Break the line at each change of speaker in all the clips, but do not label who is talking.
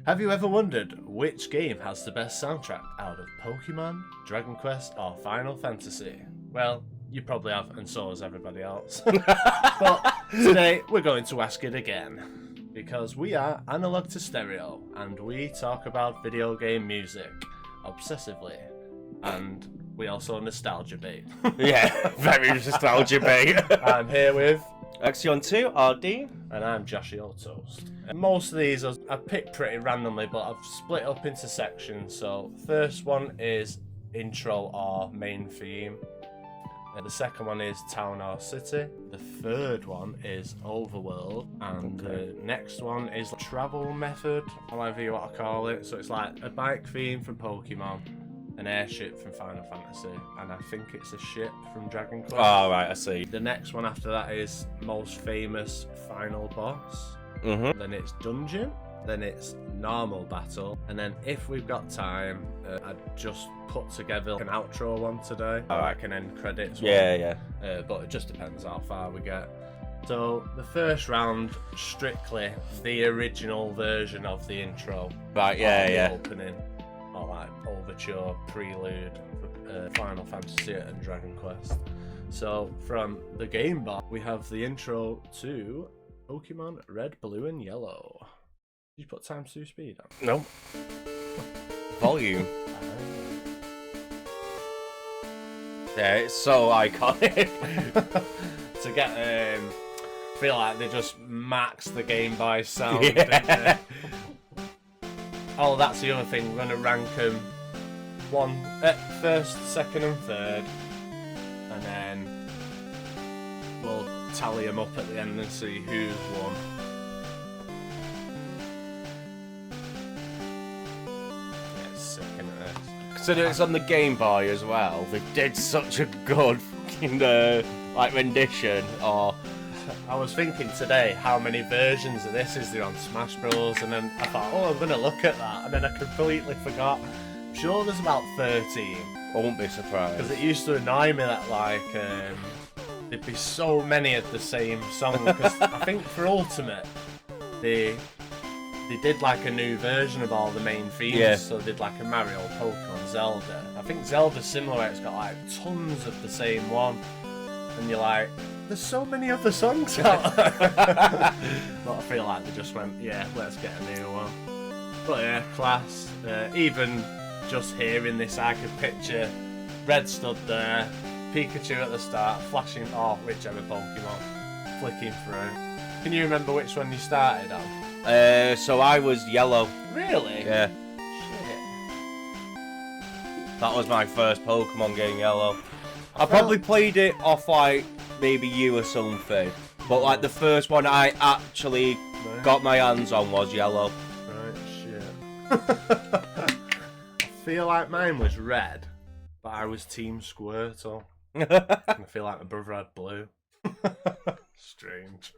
Have you ever wondered which game has the best soundtrack out of Pokemon, Dragon Quest, or Final Fantasy? Well, you probably have, and so has everybody else. But today, we're going to ask it again. Because we are Analog to Stereo, and we talk about video game music obsessively. And we also nostalgia bait.
Yeah, very nostalgia bait.
I'm here with
Axion 2, RD.
And I'm Joshy Toast. Most of these I've picked pretty randomly, but I've split up into sections. So first one is intro or main theme. The second one is town or city. The third one is overworld. And the next one is travel method, however you want to call it. So it's like a bike theme from Pokemon, an airship from Final Fantasy, and I think it's a ship from Dragon Quest.
Oh, right, I see.
The next one after that is most famous final boss. Then it's dungeon. Then it's normal battle. And then if we've got time, I'd just put together an outro one today. Like an end credits one.
Yeah.
But it just depends how far we get. So the first round, strictly the original version of the intro.
Right, yeah.
Opening. Or like Overture, Prelude, Final Fantasy and Dragon Quest. So from the Game Boy, we have the intro to Pokemon Red, Blue and Yellow. Did you put times 2 speed on?
No. Volume. Yeah, it's so iconic.
To get, feel like they just maxed the Game Boy sound.
Yeah.
Oh, that's the other thing. We're going to rank them first, second, and third, and then we'll tally them up at the end and see who's won. Yeah, it's sick, isn't it?
Consider it's on the Game Boy as well. They did such a good fucking rendition. Or
I was thinking today how many versions of this is there on Smash Bros, and then I thought, oh, I'm going to look at that, and then I completely forgot. I'm sure there's about 13.
I won't be surprised.
Because it used to annoy me that there'd be so many of the same song. Because I think for Ultimate, they did like a new version of all the main themes.
Yeah.
So they did like a Mario, Pokemon, Zelda. I think Zelda's similar. It's got like tons of the same one, and you're like, there's so many other songs out there. But I feel like they just went, yeah, let's get a new one. But yeah, class. Even just hearing this, I could picture Red stood there, Pikachu at the start, flashing, or whichever Pokemon, flicking through. Can you remember which one you started on?
So I was Yellow.
Really?
Yeah.
Shit.
That was my first Pokemon game, Yellow. I probably played it off like maybe you or something, but like the first one I actually got my hands on was Yellow.
Right, shit. I feel like mine was Red, but I was Team Squirtle. And I feel like my brother had Blue. Strange.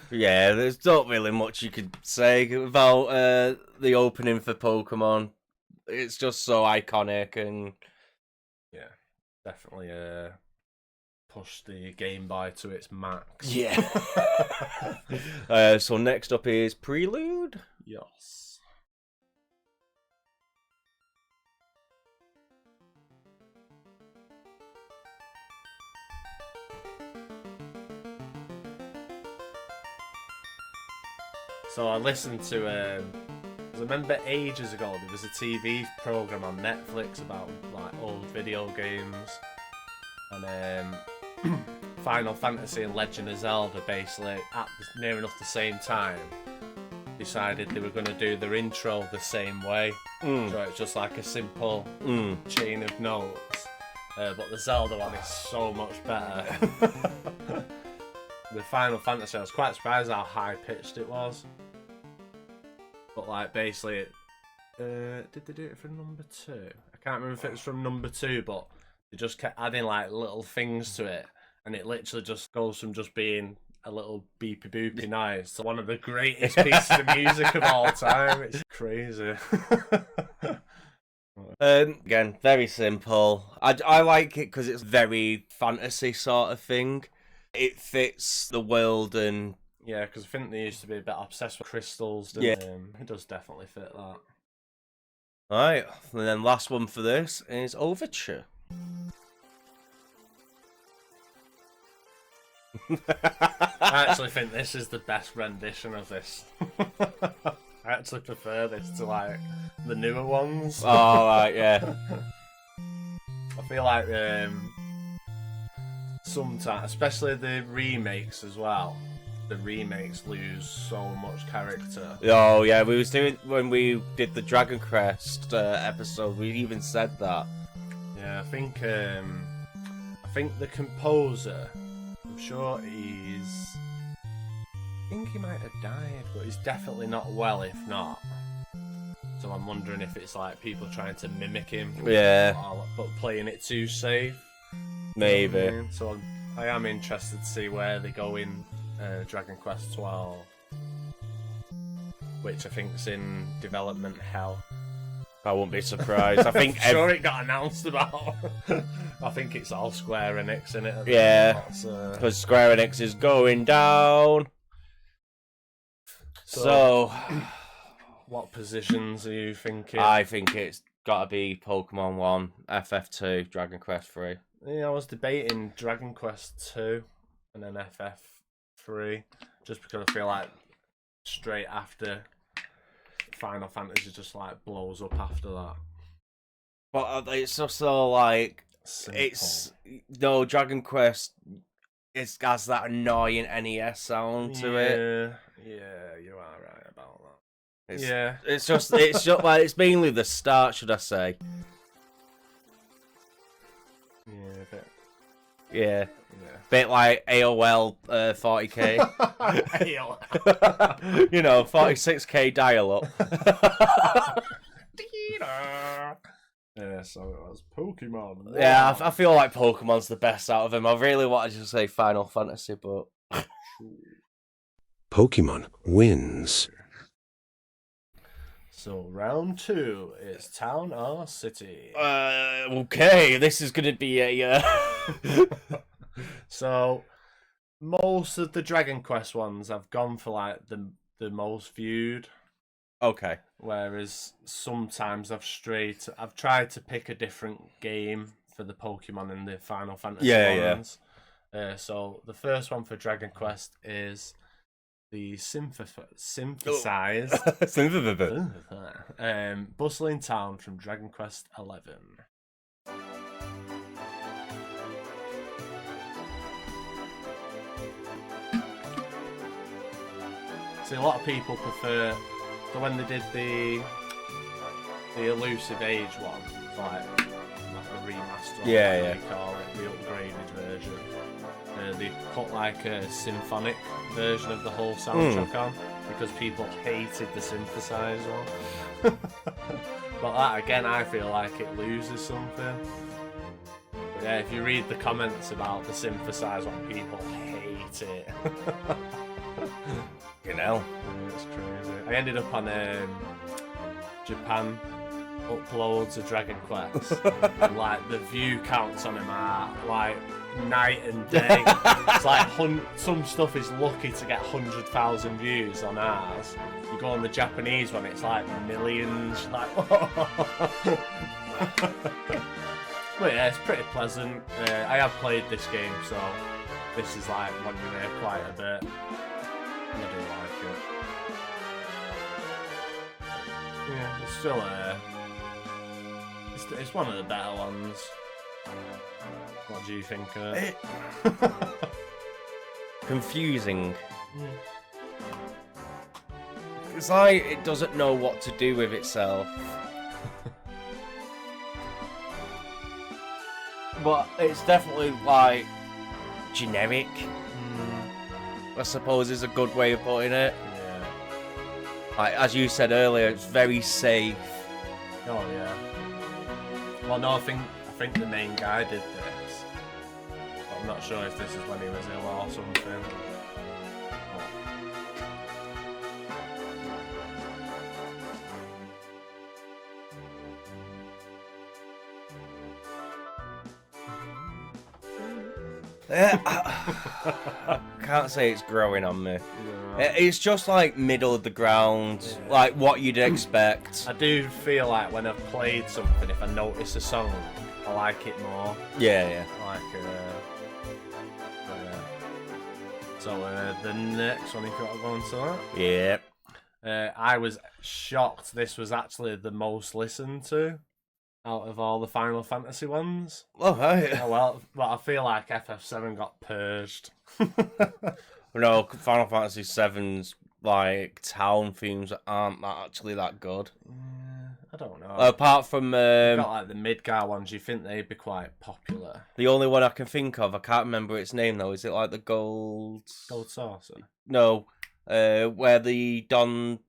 Yeah, there's not really much you could say about the opening for Pokemon. It's just so iconic and
yeah, definitely push the Game Boy to its max.
yeah. So next up is Prelude.
Yes. So I listened to, I remember ages ago there was a TV program on Netflix about like old video games, and Final Fantasy and Legend of Zelda basically at near enough the same time decided they were going to do their intro the same way. So it's just like a simple chain of notes, but the Zelda one is so much better. With Final Fantasy, I was quite surprised how high pitched it was. But like basically, did they do it for number 2? I can't remember if it was from number 2, but they just kept adding like little things to it, and it literally just goes from just being a little beepy boopy noise to one of the greatest pieces of music of all time. It's crazy.
Again, very simple. I like it because it's very fantasy sort of thing. It fits the world and
Yeah, because I think they used to be a bit obsessed with crystals, didn't they? It does definitely fit that.
Alright, and then last one for this is Overture.
I actually think this is the best rendition of this. I actually prefer this to like the newer ones.
Oh, right, yeah.
I feel like sometimes, especially the remakes as well, the remakes lose so much character.
Oh, yeah, we was doing, when we did the Dragon Crest episode, we even said that.
Yeah, I think the composer, I'm sure I think he might have died, but he's definitely not well if not. So I'm wondering if it's like people trying to mimic him.
Yeah.
But playing it too safe.
Maybe.
You know what I mean? So I am interested to see where they go in Dragon Quest 12. Which I think's in development hell.
I wouldn't be surprised. I think
I'm sure it got announced about. I think it's all Square Enix in it.
Yeah. Because Square Enix is going down. So
what positions are you thinking?
I think it's got to be Pokemon 1, FF2, Dragon Quest 3.
Yeah, I was debating Dragon Quest 2 and then FF3, just because I feel like straight after Final Fantasy just like blows up after that.
But it's also like
Simple.
Dragon Quest. It has that annoying NES sound to it.
Yeah, you are right about that.
It's just like it's mainly the start, should I say?
Yeah, a bit.
Yeah. Bit like AOL 40k.
AOL.
You know, 46k dial-up.
Yeah, so it was Pokemon.
Yeah, I feel like Pokemon's the best out of them. I really wanted to say Final Fantasy, but
Pokemon wins.
So round 2 is town or city.
Okay, this is gonna be a.
So most of the Dragon Quest ones I've gone for like the most viewed.
Okay.
Whereas sometimes I've tried to pick a different game for the Pokemon and the Final Fantasy ones. So the first one for Dragon Quest is the synthesized bustling town from Dragon Quest 11. See, a lot of people prefer. So when they did the Elusive Age one, it's like the remaster,
yeah,
they call it, the upgraded version. They put like a symphonic version of the whole soundtrack on because people hated the synthesized one. But that again, I feel like it loses something. But yeah, if you read the comments about the synthesized one, people hate it.
You know,
it's crazy. I ended up on Japan uploads of Dragon Quest, and like the view counts on them are like night and day. It's like some stuff is lucky to get 100,000 views on ours. You go on the Japanese one, it's like millions. Like, but yeah, it's pretty pleasant. I have played this game, so this is like one you hear quite a bit. I do like it. Yeah, it's still it's one of the better ones. What do you think of it?
Confusing. It's like it doesn't know what to do with itself. But it's definitely like generic. I suppose is a good way of putting it.
Yeah.
Like, as you said earlier, it's very safe.
Oh yeah. Well, no, I think the main guy did this. But I'm not sure if this is when he was ill or something.
I can't say it's growing on me.
No.
It's just like middle of the ground, like what you'd expect.
I do feel like when I've played something, if I notice a song, I like it more.
Yeah.
Like, so the next one, if you want to go on to that.
Yeah.
I was shocked this was actually the most listened to out of all the Final Fantasy ones.
Oh, right.
Oh, well, but I feel like FF7 got purged.
No, Final Fantasy VII's like town themes aren't actually that good.
I don't know.
Apart from
You've got like the Midgar ones, you think they'd be quite popular.
the only one I can think of, I can't remember its name though. Is it like the Gold
Saucer?
No, where the Don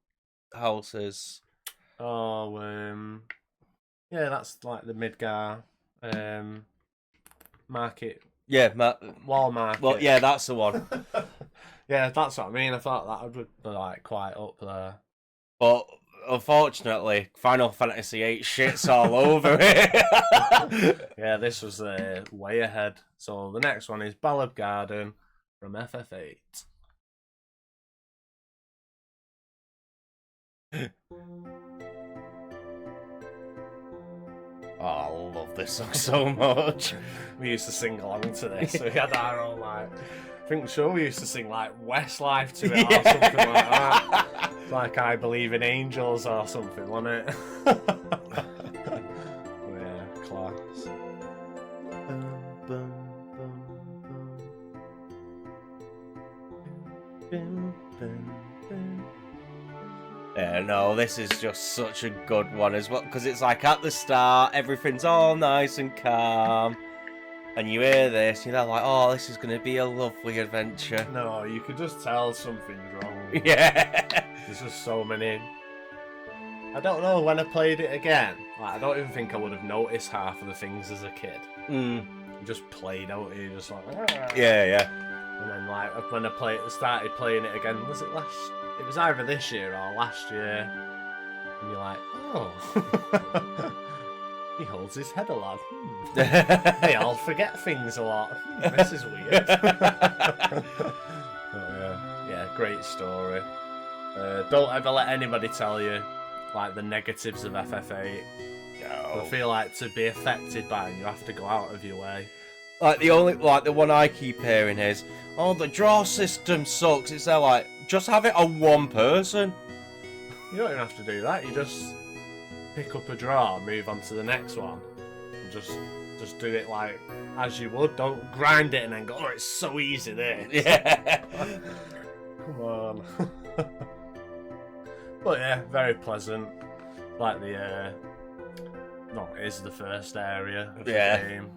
house is.
Oh, yeah, that's like the Midgar market.
Yeah,
Wall market.
well, yeah, that's the one.
Yeah, that's what I mean. I thought that would be like quite up there.
But unfortunately, Final Fantasy VIII shits all over it.
Yeah, this was way ahead. So the next one is Ballad Garden from FF8.
Oh, I love this song so much.
We used to sing along to this. We had our own like. I think sure we used to sing like Westlife to it or something like that. It's like I Believe in Angels or something, wasn't it? Yeah, class.
Yeah, no, this is just such a good one as well, because it's like at the start, everything's all nice and calm, and you hear this, you're like, oh, this is going to be a lovely adventure.
No, you could just tell something's wrong.
Yeah.
There's just so many. I don't know, when I played it again, like, I don't even think I would have noticed half of the things as a kid. You just played out here, just like, ah.
Yeah.
And then, like, when I started playing it again, was it last? It was either this year or last year. And you're like, oh. He holds his head a lot. Hey, I'll forget things a lot. This is weird. Yeah, great story. Don't ever let anybody tell you, like, the negatives of FF8.
No.
I feel like to be affected by them, you have to go out of your way.
Like, the one I keep hearing is, oh, the draw system sucks. It's there, like, just have it on one person.
You don't even have to do that. You just pick up a draw, move on to the next one, and just do it like as you would. Don't grind it and then go, oh, it's so easy there.
Yeah.
Come on. But yeah, very pleasant. Like the no, it is the first area of the game.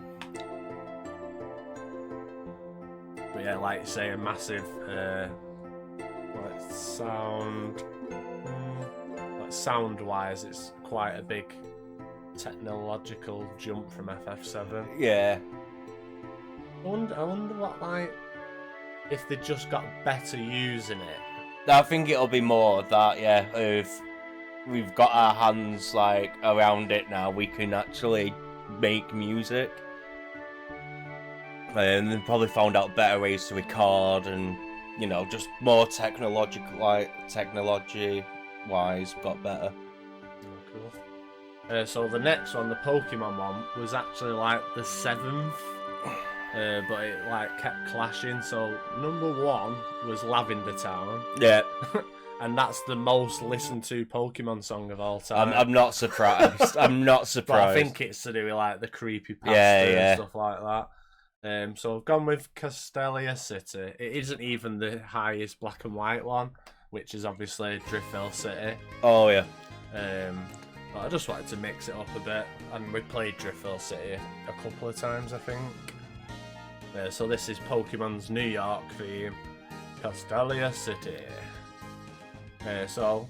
But yeah, like you say, a massive like sound-wise, it's quite a big technological jump from FF7.
Yeah.
I wonder what, like, if they just got better using it.
I think it'll be more of that, yeah. If we've got our hands, like, around it now, we can actually make music. And then probably found out better ways to record and, you know, just more technological, like, technology-wise got better.
Oh, cool. So the next one, the Pokemon one, was actually, like, the 7th. But it like kept clashing. So number 1 was Lavender Town.
Yeah.
And that's the most listened to Pokemon song of all time.
I'm not surprised. I'm not surprised.
But I think it's to do with like the creepypasta and stuff like that. So I've gone with Castelia City. It isn't even the highest black and white one, which is obviously Driftville City.
Oh yeah.
But I just wanted to mix it up a bit, and we played Driftville City a couple of times, I think. So this is Pokemon's New York theme, Castelia City. So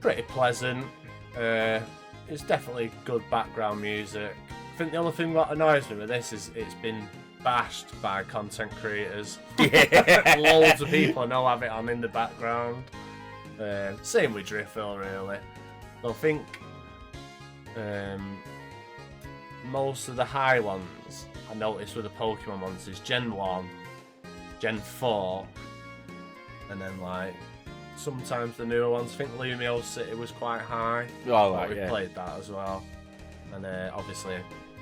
pretty pleasant. It's definitely good background music. I think the only thing that annoys me with this is it's been bashed by content creators.
Yeah.
Loads of people now have it on in the background. Same with Driftville, really. I think most of the high ones I noticed with the Pokemon ones is Gen 1, Gen 4, and then like sometimes the newer ones. I think Lumio City was quite high.
Oh,
but
right,
we
yeah.
played that as well. And obviously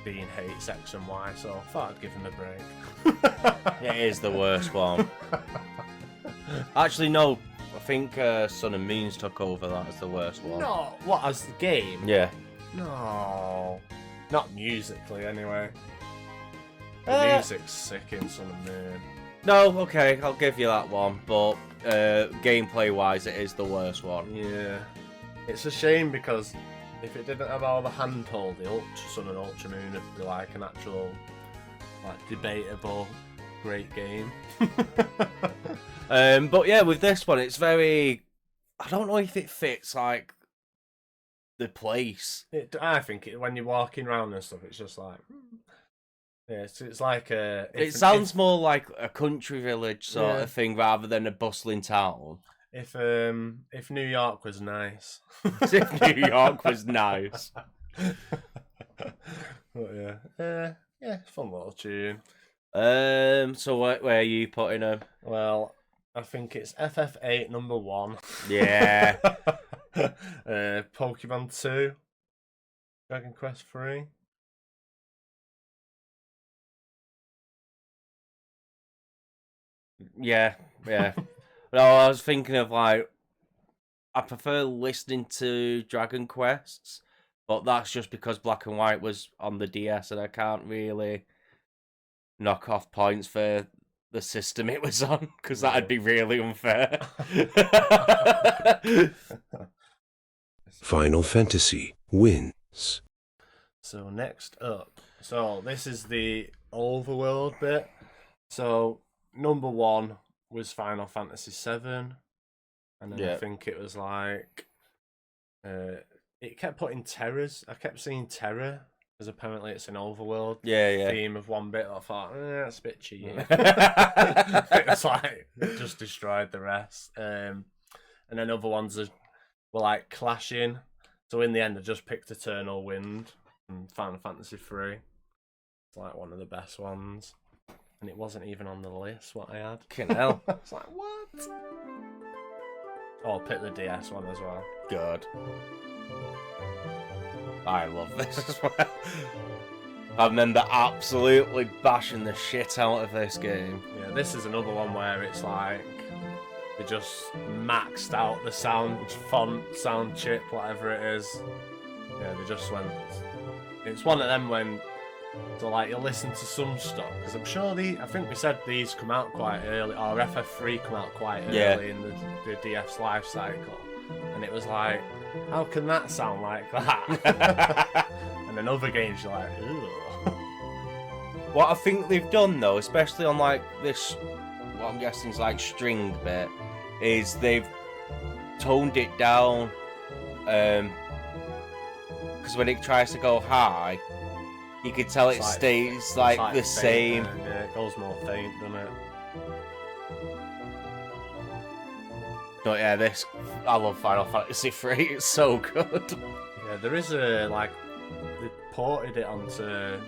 Dean hates X and Y, so I thought I'd give him a break.
It is the worst one. Actually, no. I think Sun and Moons took over that as the worst one.
No, what, as the game?
Yeah.
No, not musically anyway. The music's sick in Sun and Moon.
No, okay, I'll give you that one. But gameplay-wise, it is the worst one.
Yeah, it's a shame because if it didn't have all the handhold, the Ultra Sun and Ultra Moon would be like an actual, like, debatable great game.
But yeah, with this one, it's very. I don't know if it fits like the place.
I think when you're walking around and stuff, it's just like. Yeah, it's like a.
It sounds more like a country village sort of thing rather than a bustling town.
If New York was nice.
If New York was nice.
But yeah, fun little tune.
So where are you putting them?
Well, I think it's FF8 number 1.
Yeah.
Pokemon 2, Dragon Quest 3.
Yeah. No, I was thinking of like, I prefer listening to Dragon Quests, but that's just because Black and White was on the DS and I can't really knock off points for the system it was on, because that'd be really unfair.
Final Fantasy wins.
So next up, this is the Overworld bit. So number 1 was Final Fantasy 7, and then I think it was like it kept putting terrors. I kept seeing terror because apparently it's an Overworld theme of one bit. I thought that's a bit cheating. It was like it just destroyed the rest. And then other ones were like clashing. So in the end, I just picked Eternal Wind from Final Fantasy 3. It's like one of the best ones. And it wasn't even on the list, what I had.
Fucking hell.
It's like, what? Oh, pick the DS one as well.
Good. I love this as well. I remember absolutely bashing the shit out of this game.
Yeah, this is another one where it's like they just maxed out the sound font, sound chip, whatever it is. Yeah, they just went. It's one of them when. So like you listen to some stuff because I'm sure I think we said these come out quite early, or FF3 come out quite early in the DS life cycle, and it was like, how can that sound like that? And then other games you're like, ugh.
What I think they've done though, especially on like this, what I'm guessing is like string bit, is they've toned it down, because when it tries to go high. You could tell it stays like the same.
Yeah, it goes more faint, doesn't it?
But yeah, I love Final Fantasy 3. It's so good.
Yeah, there is they ported it onto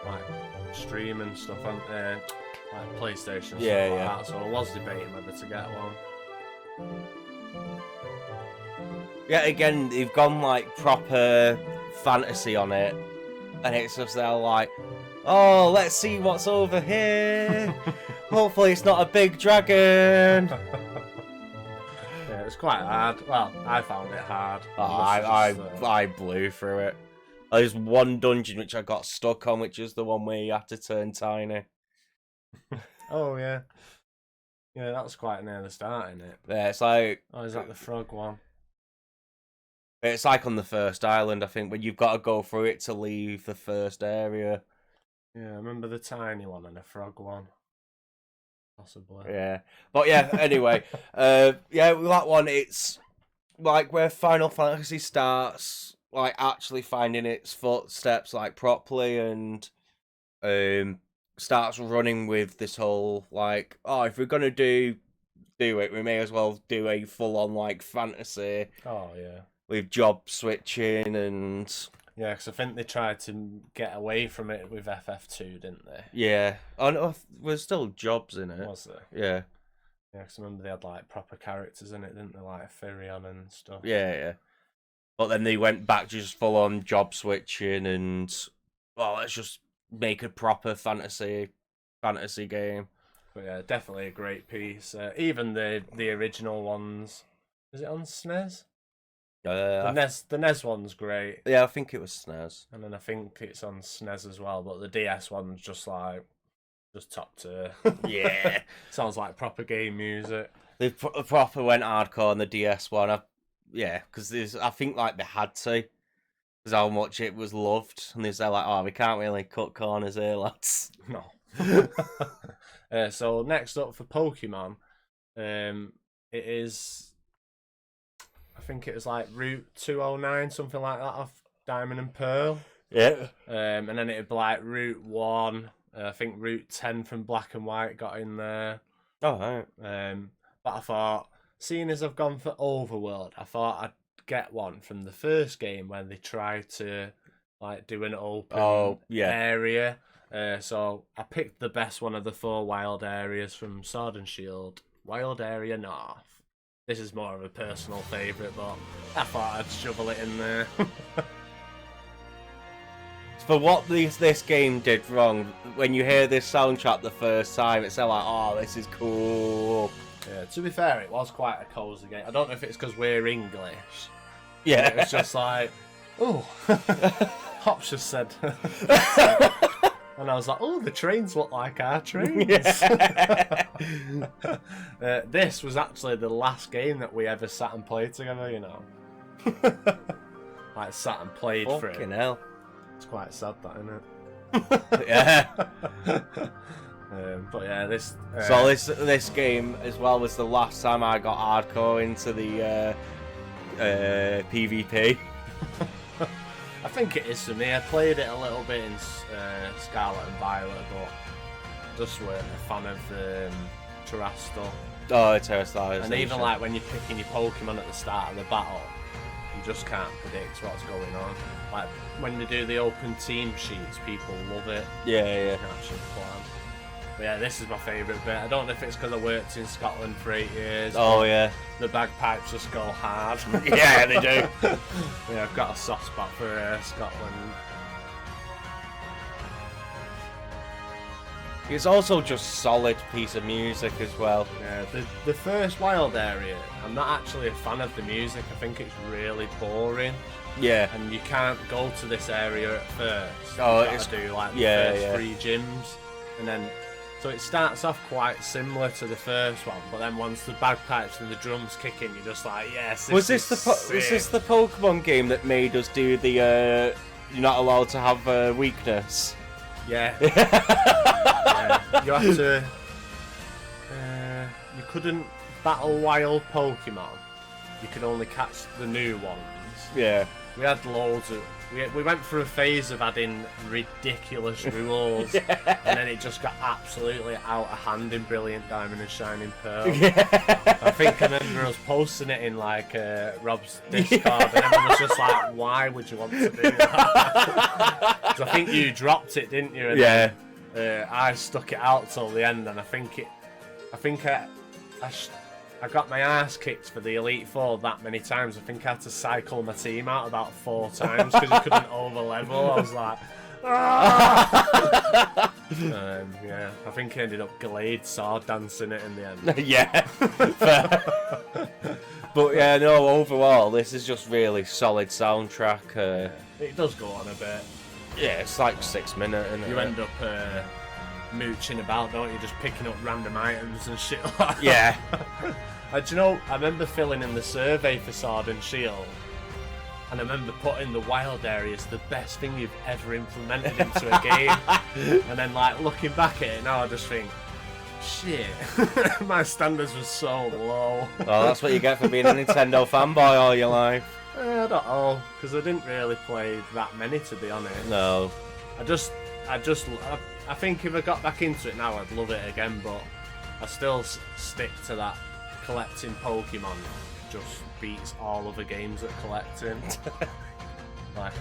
like stream and stuff on like PlayStation.
Yeah,
stuff like that, so I was debating whether to get one.
Yeah, again, they've gone like proper fantasy on it. And it's just they're like, oh, let's see what's over here. Hopefully it's not a big dragon.
Yeah, it's quite hard. Well, I found it hard.
I blew through it. There's one dungeon which I got stuck on, which is the one where you have to turn tiny.
Oh, yeah. Yeah, that was quite near the start, isn't it?
Yeah, it's like...
Oh, is that the frog one?
It's like on the first island, I think, when you've got to go through it to leave the first area.
Yeah, I remember the tiny one and the frog one. Possibly.
Yeah. But yeah, anyway. Yeah, with that one, it's like where Final Fantasy starts, like actually finding its footsteps like properly and starts running with this whole like, oh, if we're gonna do it, we may as well do a full on like fantasy.
Oh yeah.
With job switching and
Yeah, because I think they tried to get away from it with FF2, didn't they?
Yeah. Oh no, there's still jobs in it.
Was there?
Yeah.
Yeah, because I remember they had like proper characters in it, didn't they? Like Firion and stuff.
Yeah. But then they went back to just full on job switching and let's just make a proper fantasy game.
But yeah, definitely a great piece. Even the original ones. Is it on SNES? The NES one's great.
Yeah, I think it was SNES.
And then I think it's on SNES as well, but the DS one's just top tier.
Yeah.
Sounds like proper game music.
They proper went hardcore on the DS one. Because I think like they had to. Because how much it was loved. And they're like, we can't really cut corners here, lads.
No. So next up for Pokemon, it is, I think it was like Route 209, something like that, off Diamond and Pearl.
Yeah.
And then it'd be like Route 1, I think Route 10 from Black and White got in there.
Oh, right.
But I thought, seeing as I've gone for Overworld, I thought I'd get one from the first game when they tried to like do an open area. So I picked the best one of the 4 wild areas from Sword and Shield, Wild Area North. This is more of a personal favourite, but I thought I'd shovel it in there.
For what this game did wrong, when you hear this soundtrack the first time, it's like, this is cool.
Yeah, to be fair, it was quite a cosy game. I don't know if it's because we're English.
Yeah.
It was just like, Hops just said. And I was like, the trains look like our trains. Yeah. This was actually the last game that we ever sat and played together, you know. Like, sat and played for it.
Fucking hell.
It's quite sad, that, isn't it?
Yeah.
But yeah, this...
So this game, as well, was the last time I got hardcore into the PvP.
I think it is for me. I played it a little bit in Scarlet and Violet, but just weren't a fan of Terastal.
Oh, Terastal.
And even like when you're picking your Pokemon at the start of the battle, you just can't predict what's going on. Like when they do the open team sheets, people love it.
Yeah.
Actually plan. But yeah, this is my favourite bit. I don't know if it's because I worked in Scotland for 8 years.
Oh yeah.
The bagpipes just go hard.
Yeah, they do.
Yeah, I've got a soft spot for Scotland.
It's also just solid piece of music as well.
Yeah, the first wild area, I'm not actually a fan of the music. I think it's really boring.
Yeah.
And you can't go to this area at first.
Oh,
it's do like the first 3 gyms, and then so it starts off quite similar to the first one, but then once the bagpipes and the drums kick in, you're just like, yes.
Was this the Pokemon game that made us do the you're not allowed to have a weakness?
Yeah. Yeah. You have to. You couldn't battle wild Pokemon. You could only catch the new ones.
Yeah.
We had loads of. We went through a phase of adding ridiculous rules, and then it just got absolutely out of hand in Brilliant Diamond and Shining Pearl. Yeah. I think I remember us posting it in like Rob's Discord, and everyone was just like, "Why would you want to do that?" Because I think you dropped it, didn't you? And then, I stuck it out till the end, and I got my ass kicked for the Elite Four that many times. I think I had to cycle my team out about 4 times because you couldn't over-level. I was like, ah! Yeah, I think I ended up Glade sword dancing it in the end.
Yeah. But yeah, no, overall, this is just really solid soundtrack.
It does go on a bit.
Yeah, it's like 6 minutes.
You end up mooching about, don't you? Just picking up random items and shit like that.
Yeah.
Do you know, I remember filling in the survey for Sword and Shield, and I remember putting the wild areas the best thing you've ever implemented into a game. And then, like, looking back at it now, I just think, shit, my standards were so low.
Oh, that's what you get for being a Nintendo fanboy all your life.
I don't know, because I didn't really play that many, to be honest.
No.
I think if I got back into it now, I'd love it again, but I still stick to that. Collecting Pokemon just beats all other games at collecting. Like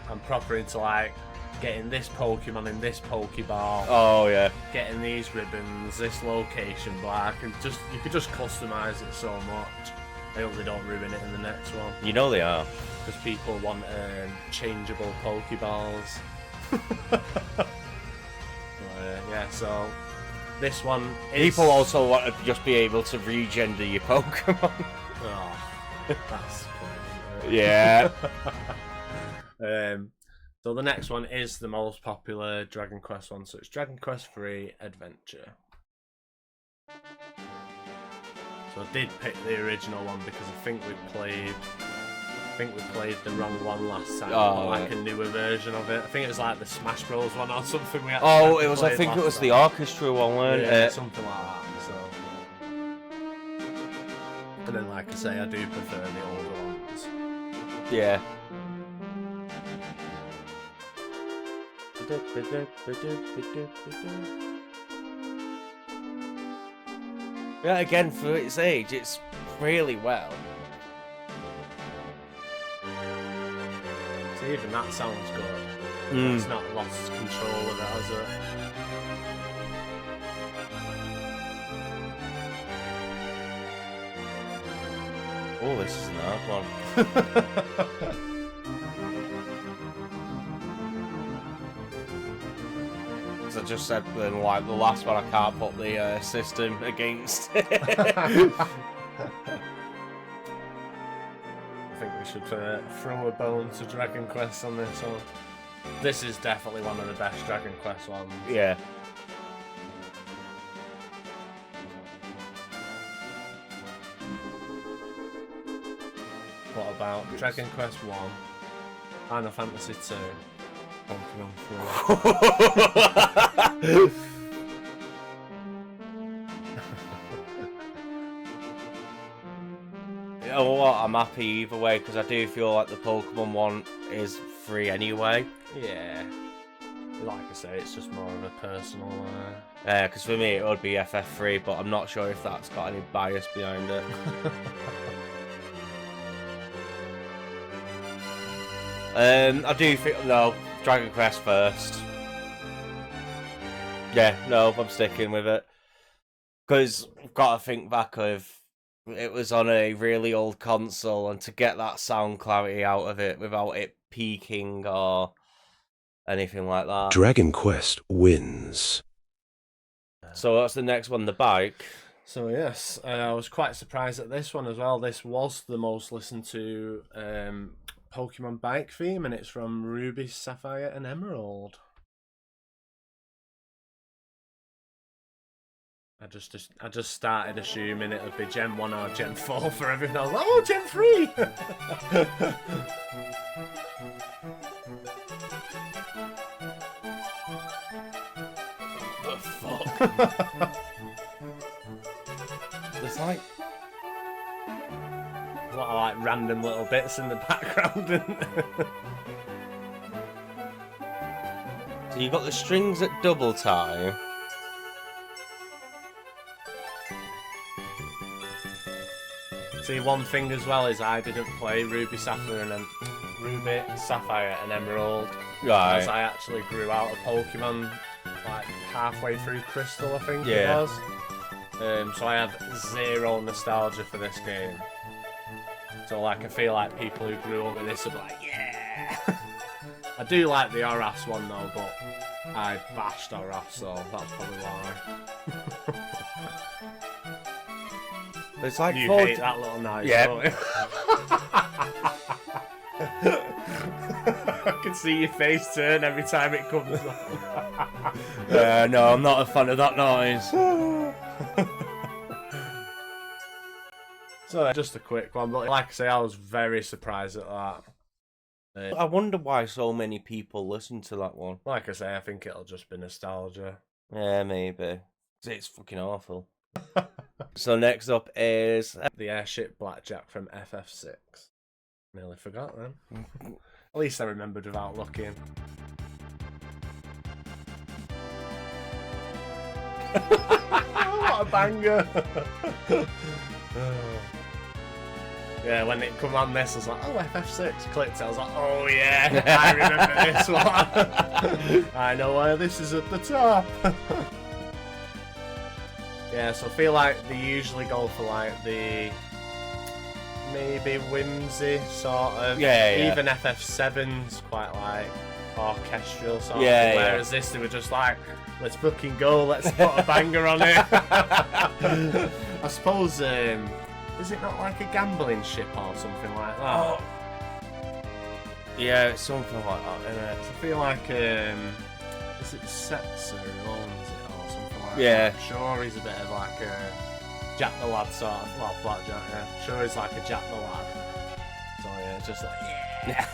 I'm proper into like getting this Pokemon in this Pokeball.
Oh yeah.
Getting these ribbons, this location black, and you could just customize it so much. I hope they don't ruin it in the next one.
You know they are.
Because people want changeable Pokeballs. Yeah, so this one is...
People also want to just be able to regender your Pokemon.
Oh, that's cool.
Yeah.
So the next one is the most popular Dragon Quest one, so it's Dragon Quest III Adventure. So I did pick the original one because I think we played the wrong one last time. Like a newer version of it. I think it was like the Smash Bros one or something. I
think it was the orchestra one, wasn't it?
Something like that. So, and then, like I say, I do prefer the older ones.
Yeah. Yeah, again, for its age, it's really well.
So even that sounds good. It's not lost control of it, has it?
Oh, this is an hard one. As I just said, like the last one, I can't put the system against it.
I think we should throw a bone to Dragon Quest on this one. This is definitely one of the best Dragon Quest ones.
Yeah.
What about Dragon Quest 1, Final Fantasy 2, Pokemon 3?
You know what? I'm happy either way because I do feel like the Pokemon one is free anyway.
Yeah. Like I say, it's just more of a personal...
Because for me it would be FF3, but I'm not sure if that's got any bias behind it. I do think... No, Dragon Quest first. Yeah, no, I'm sticking with it. Because I've got to think back of... It was on a really old console, and to get that sound clarity out of it without it peaking or anything like that.
Dragon Quest wins.
So that's the next one, the bike.
So yes, I was quite surprised at this one as well. This was the most listened to Pokemon bike theme, and it's from Ruby, Sapphire, and Emerald. I just started assuming it would be Gen 1 or Gen 4 for everything. I was like, oh, Gen 3!
What the fuck? There's like...
a lot of like random little bits in the background.
So you got the strings at double time.
See, one thing as well is I didn't play Ruby, Sapphire, and Emerald.
Right.
Because I actually grew out of Pokemon like halfway through Crystal, I think it
Yeah.
was. So I have zero nostalgia for this game. So like I feel like people who grew up with this are like, yeah. I do like the Oras one though, but I bashed Oras, so that's probably why.
It's like
You
40...
hate that little noise,
Yeah.
don't you? I can see your face turn every time it comes on.
no, I'm not a fan of that noise.
So just a quick one, but like I say, I was very surprised at that.
I wonder why so many people listen to that one.
Like I say, I think it'll just be nostalgia.
Yeah, maybe. 'Cause it's fucking awful. So next up is...
The Airship Blackjack from FF6. Nearly forgot then. At least I remembered without looking. What a banger! Yeah, when it come on this, I was like, oh, FF6. Clicked it, I was like, oh yeah, I remember this one. I know why this is at the top. Yeah, so I feel like they usually go for like the maybe whimsy sort of.
Yeah.
Even FF7's quite like orchestral sort
Yeah,
of. Whereas this, they were just like, let's fucking go, let's put a banger on it. I suppose, is it not like a gambling ship or something like that?
Oh. Yeah, it's something like that, isn't it?
I feel like, is it Setzer who owns it or something like
Yeah.
that? I'm sure he's a bit of like a Jack the Lad sort of, well, Blackjack, yeah. I'm sure he's like a Jack the Lad. So yeah, it's just like, yeah.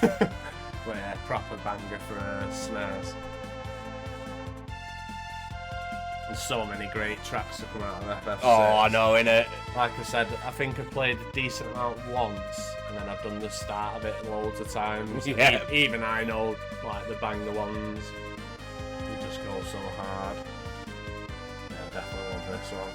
But yeah, proper banger for snares. There's so many great tracks that come out of FF6.
Oh, I know, innit?
Like I said, I think I've played a decent amount once, and then I've done the start of it loads of times.
Yeah.
Even I know, like, the banger ones. They just go so hard. Yeah, definitely love this one.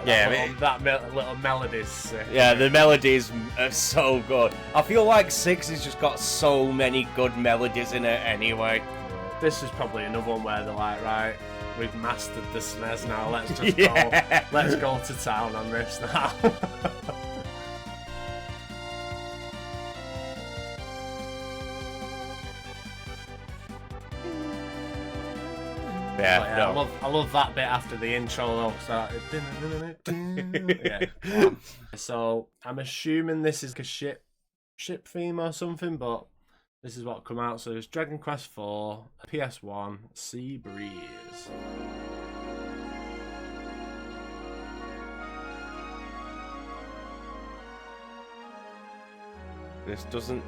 Yeah, that little melody's sick.
Yeah, the melodies are so good. I feel like 6 has just got so many good melodies in it anyway.
This is probably another one where they're like, right, we've mastered the snares now, let's just
Yeah.
go. Let's go to town on this now.
Yeah,
But yeah,
no.
I love that bit after the intro though. So, yeah. So I'm assuming this is a ship theme or something, but this is what come out. So it's Dragon Quest IV, PS1, Sea Breeze.
This doesn't...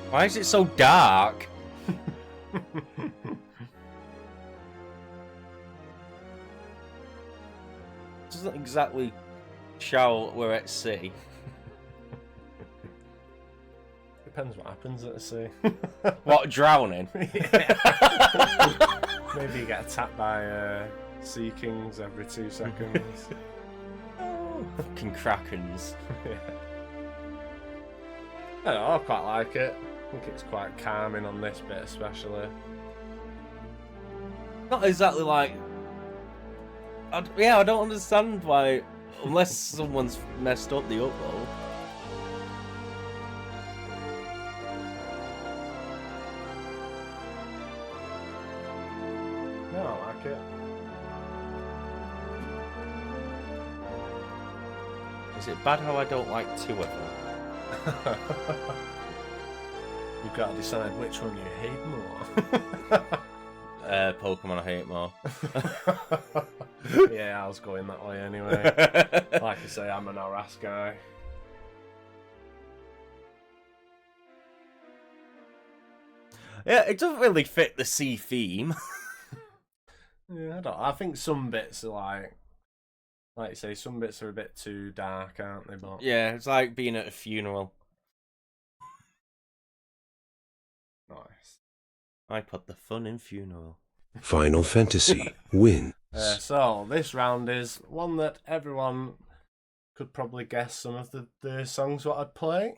Why is it so dark? Doesn't exactly show we're at sea.
Depends what happens at the sea.
What, drowning?
Maybe you get attacked by sea kings every 2 seconds.
Fucking krakens.
Yeah. I don't know, I quite like it. I think it's quite calming on this bit especially.
Not exactly like... I don't understand why, unless someone's messed up the upload.
No, I like it.
Is it bad how I don't like 2 of them?
You've got to decide which one you hate more.
Pokemon I hate more.
Yeah, I was going that way anyway. Like I say, I'm an Horas guy.
Yeah, it doesn't really fit the sea theme.
Yeah, I don't. I think some bits are like you say, some bits are a bit too dark, aren't they? But
Yeah, it's like being at a funeral.
nice.
I put the fun in funeral.
Final Fantasy wins.
So this round is one that everyone could probably guess some of the songs what I'd play.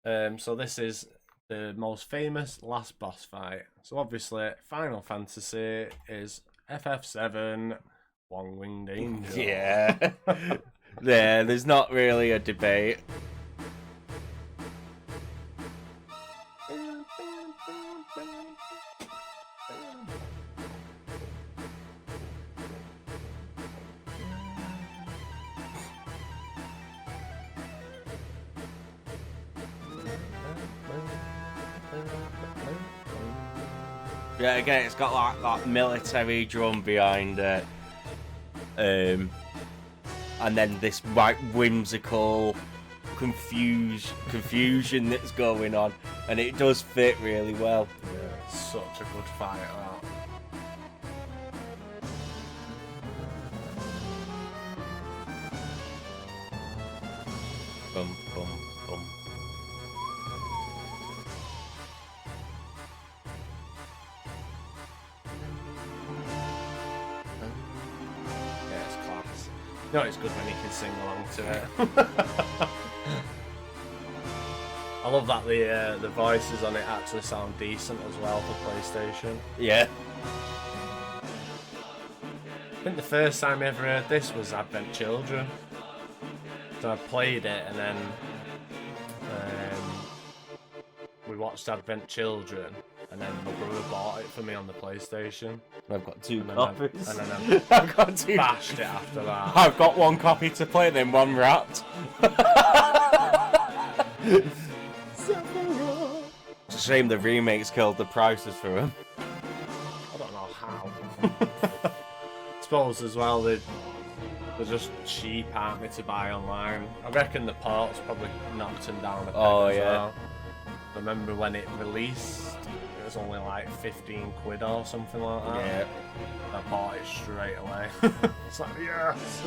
So this is the most famous last boss fight. So obviously Final Fantasy is FF7 One Winged Angel.
Yeah. Yeah, there's not really a debate. Yeah, again, it's got like that military drum behind it. And then this like whimsical confusion that's going on, and it does fit really well.
Yeah, it's such a good fight that.
Bum, bum, bum.
No, it's good when you can sing along to it. I love that the voices on it actually sound decent as well for PlayStation.
Yeah.
I think the first time I ever heard this was Advent Children. So I played it and then we watched Advent Children and then my brother bought it for me on the PlayStation.
I've got 2
And then
copies.
and then
I've got 2.
bashed it after that.
I've got 1 copy to play, then 1 wrapped. It's a shame the remakes killed the prices for them.
I don't know how. I suppose as well they're just cheap, aren't they, to buy online? I reckon the ports probably knocked them down a bit as well. I remember when it released, it was only like 15 quid or something like that.
Yeah.
I bought it straight away. It's like, yes!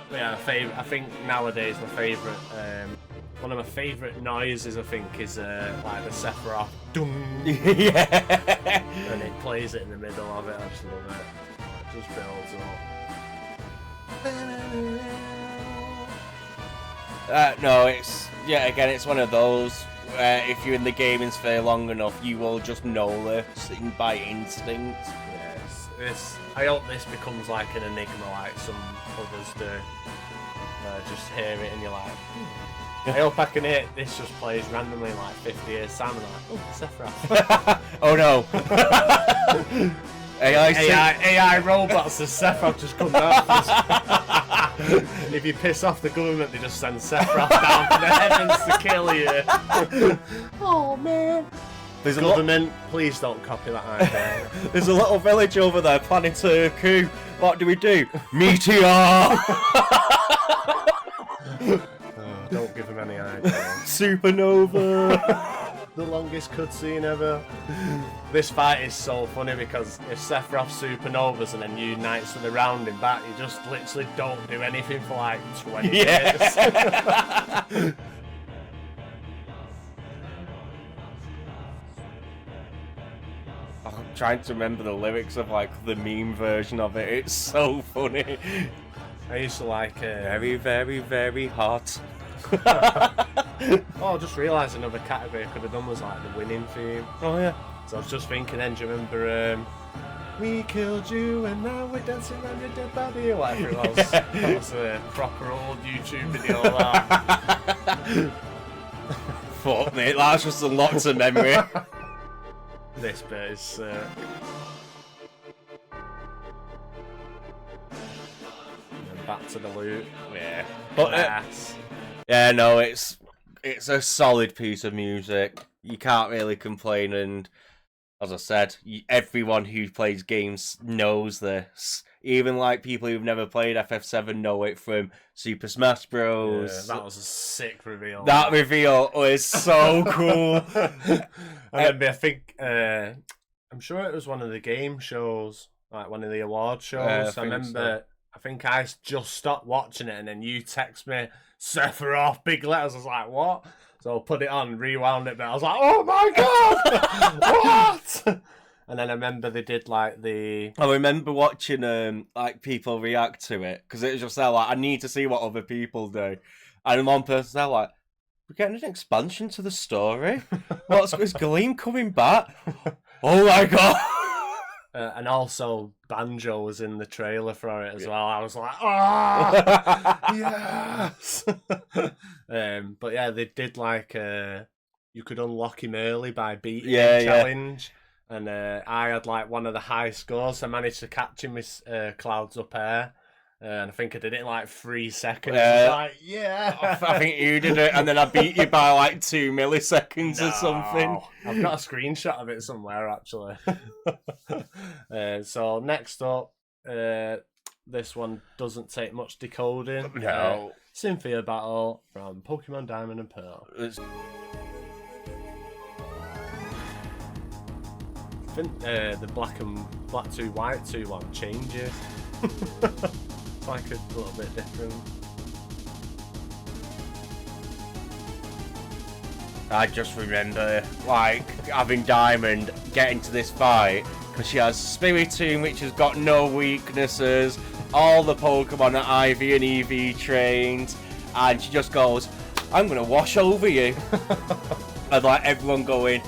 But yeah, I think nowadays my favourite, one of my favourite noises I think is like the Sephiroth dung.
Yeah.
And it plays it in the middle of it. I just love it. It just builds up.
No, it's it's one of those where if you're in the gaming sphere long enough, you will just know this by instinct.
Yes, I hope this becomes like an enigma, like some others do. Just hear it and you're like, I hope I can hear this just plays randomly in like 50 years time and I'm like, oh, Sephiroth.
Oh no.
AI robots, the Sephiroth just come down. If you piss off the government, they just send Sephiroth down from the heavens to kill you. Oh man.
There's
Government, please don't copy that idea.
There's a little village over there planning to coup. What do we do? Meteor!
Don't give him any ideas.
Supernova!
The longest cutscene ever. This fight is so funny because if Sephiroth supernovas and then unites with the rounding back, you just literally don't do anything for like 20 minutes.
I'm trying to remember the lyrics of like the meme version of it. It's so funny.
I used to like
Very, very, very hot.
Oh, I just realised another category I could have done was like the winning theme.
Oh yeah.
So I was just thinking then, do you remember We Killed You and Now We're Dancing Around Your Dead Body or whatever it was. That was a proper old YouTube video of that.
Fuck mate, that's just unlocked to memory.
This bit is and then back to the loot.
Yeah. But
Class.
yeah, no, it's a solid piece of music. You can't really complain, and as I said, everyone who plays games knows this. Even like people who've never played FF7 know it from Super Smash Bros.
Yeah, that was a sick reveal.
That reveal was so cool.
And then I think I'm sure it was one of the game shows, like one of the award shows. I think I just stopped watching it, and then you text me Sephiroth big letters. I was like, what? So I put it on, rewound it, but I was like, oh my god, what? And then I remember they did like the.
I remember watching like people react to it because it was just there like I need to see what other people do, and one person there like, we're getting an expansion to the story. Is Gleam coming back? Oh my god!
And also Banjo was in the trailer for it as well. I was like, oh yes. But yeah, they did like you could unlock him early by beating him challenge. And I had like one of the high scores. So I managed to catch him with Clouds Up Air. And I think I did it in like 3 seconds. Like, yeah.
I think you did it, and then I beat you by like 2 milliseconds or something.
I've got a screenshot of it somewhere, actually. So next up, this one doesn't take much decoding.
No.
Cynthia Battle from Pokemon Diamond and Pearl. I think the black 2 white 2 one changes. It's like a little bit different.
I just remember like having Diamond getting to this fight Because she has Spiritomb, which has got no weaknesses. All the Pokemon are IV and EV trained. And she just goes, I'm going to wash over you. And like everyone going,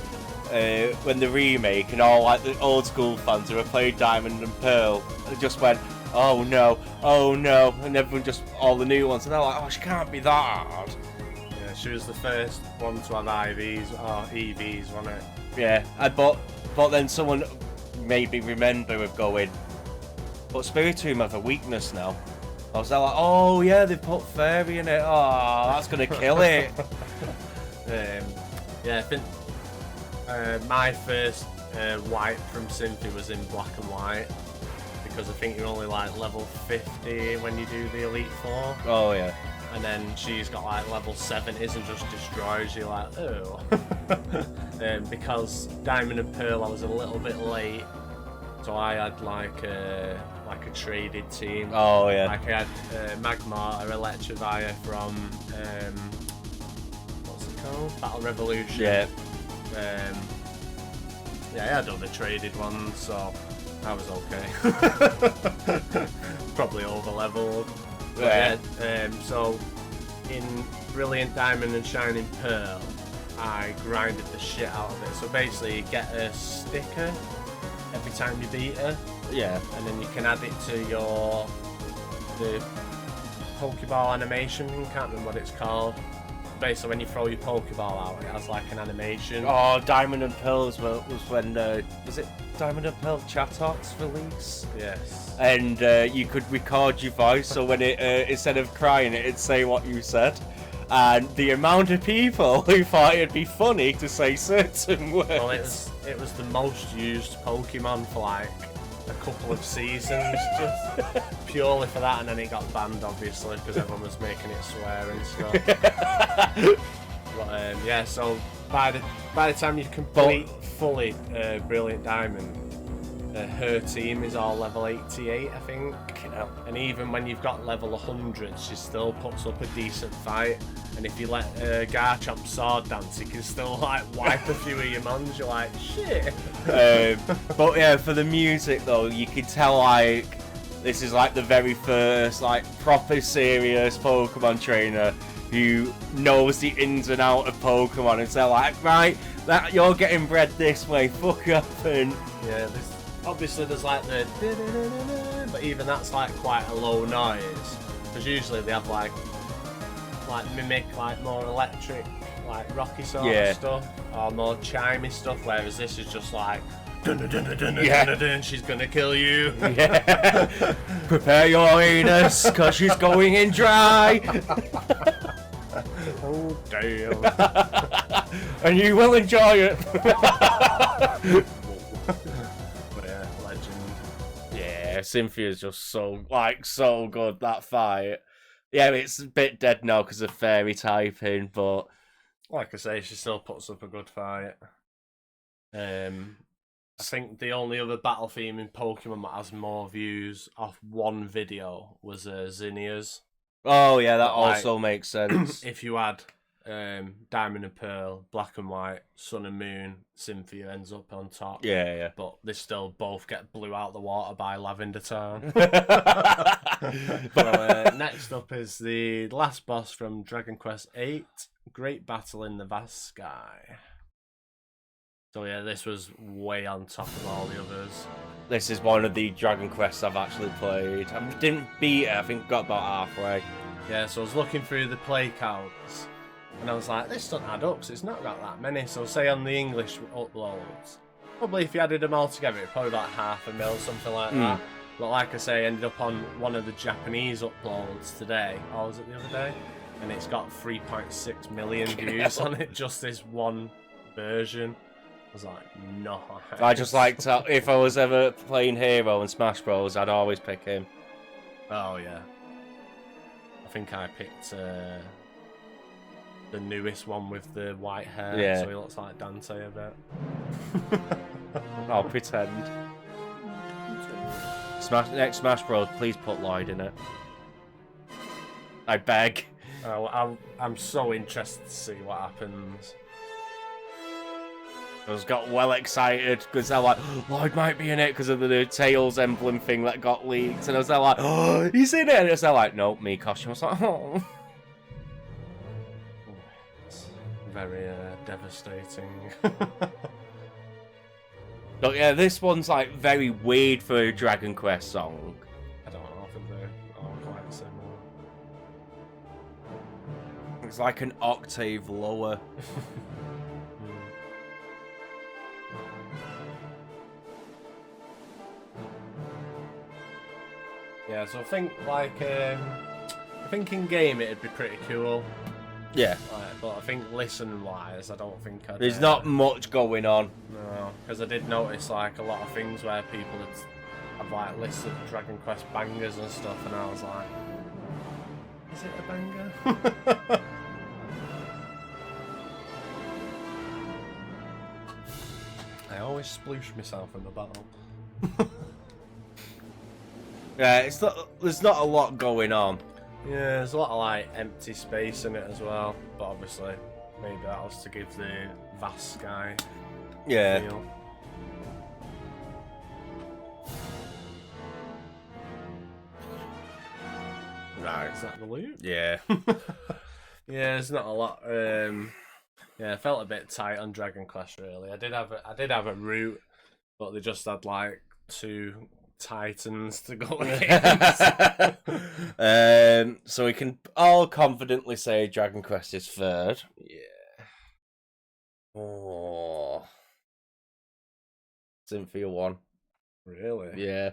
when the remake and all like the old school fans who have played Diamond and Pearl, just went, oh no, and everyone just, all the new ones, and they're like, oh, she can't be that hard.
Yeah, she was the first one to have IVs or EVs, wasn't it?
Yeah, but then someone maybe remember of going, but Spiritomb have a weakness now. I was there like, oh yeah, they've put Fairy in it, oh, that's gonna kill it.
Yeah, I think my first wipe from Cynthia was in Black and White, because I think you're only like level 50 when you do the Elite Four.
Oh yeah.
And then she's got like level 70s and just destroys you, like, oh. Because Diamond and Pearl I was a little bit late, so I had like a traded team.
Oh yeah.
Like I had Magmar or Electivire from what's it called? Battle Revolution.
Yeah.
Yeah, I had other traded ones, so I was okay. Probably over leveled.
Yeah.
So in Brilliant Diamond and Shining Pearl, I grinded the shit out of it. So basically, you get a sticker every time you beat her.
Yeah.
And then you can add it to the Pokeball animation. Can't remember what it's called. Basically, when you throw your Pokeball out, it has like an animation.
Oh, Diamond and Pearl was when was it Diamond and Pearl Chattox release?
Yes.
And you could record your voice, so when it instead of crying, it'd say what you said. And the amount of people who thought it'd be funny to say certain words.
Well, it was the most used Pokemon for like a couple of seasons, just purely for that, and then it got banned obviously because everyone was making it swear and stuff. But yeah, so by the time you complete fully Brilliant Diamond, her team is all level 88, I think. And even when you've got level 100, she still puts up a decent fight. And if you let Garchomp sword dance, he can still like wipe a few of your mons. You're like, shit.
But yeah, for the music though, you could tell like this is like the very first like proper serious Pokemon trainer who knows the ins and out of Pokemon, and so like, right, that you're getting bred this way, fuck up. And
yeah, obviously there's like the but even that's like quite a low noise, because usually they have like Mimic, like more electric, like rocky sort of stuff, or more chimey stuff, whereas this is just like she's gonna kill you.
Yeah. Prepare your anus, cause she's going in dry.
Oh damn.
And you will enjoy it.
Yeah, legend.
Yeah, Cynthia's just so good, that fight. Yeah, it's a bit dead now because of fairy typing, but
like I say, she still puts up a good fight. I think the only other battle theme in Pokemon that has more views off one video was Zinnia's.
Oh yeah, that also makes sense.
If you add Diamond and Pearl, Black and White, Sun and Moon, Cynthia ends up on top.
Yeah.
But they still both get blew out the water by Lavender Town. So, next up is the last boss from Dragon Quest VIII, Great Battle in the Vast Sky. So yeah, this was way on top of all the others.
This is one of the Dragon Quests I've actually played. I didn't beat it, I think got about halfway.
Yeah, so I was looking through the play counts, and I was like, this doesn't add up, so it's not got that many. So say on the English uploads, probably if you added them all together, it'd probably about 500,000, something like that. But like I say, I ended up on one of the Japanese uploads today, or was it the other day? And it's got 3.6 million views on it, just this one version. I was like, no.
I just like to, if I was ever playing Hero and Smash Bros, I'd always pick him.
Oh yeah. I think I picked the newest one with the white hair, so he looks like Dante a bit.
I'll pretend. Next Smash Bros, please put Lloyd in it. I beg.
Oh, I'm so interested to see what happens.
I was got well excited because they're like, Lloyd might be in it because of the Tails emblem thing that got leaked. And I was there like, oh, he's in it. And it's like, nope, me costume. I was like, oh.
It's very devastating.
But yeah, this one's like very weird for a Dragon Quest song.
I don't know, I think they're all quite similar.
It's like an octave lower.
Yeah, so I think like I think in game it'd be pretty cool.
Yeah.
But I think listen wise, I don't think I'd.
There's not much going on.
No, because I did notice like a lot of things where people had like lists of Dragon Quest bangers and stuff, and I was like, is it a banger? I always sploosh myself in the battle.
Yeah, there's not a lot going on.
Yeah, there's a lot of like empty space in it as well, but obviously maybe that was to give the vast sky
Yeah.
feel.
Right.
Is that the loot?
Yeah.
Yeah, there's not a lot. Yeah, I felt a bit tight on Dragon Quest really. I did have a route, but they just had like 2 Titans to go against.
So we can all confidently say Dragon Quest is third.
Yeah.
Oh. Cynthia 1.
Really?
Yeah.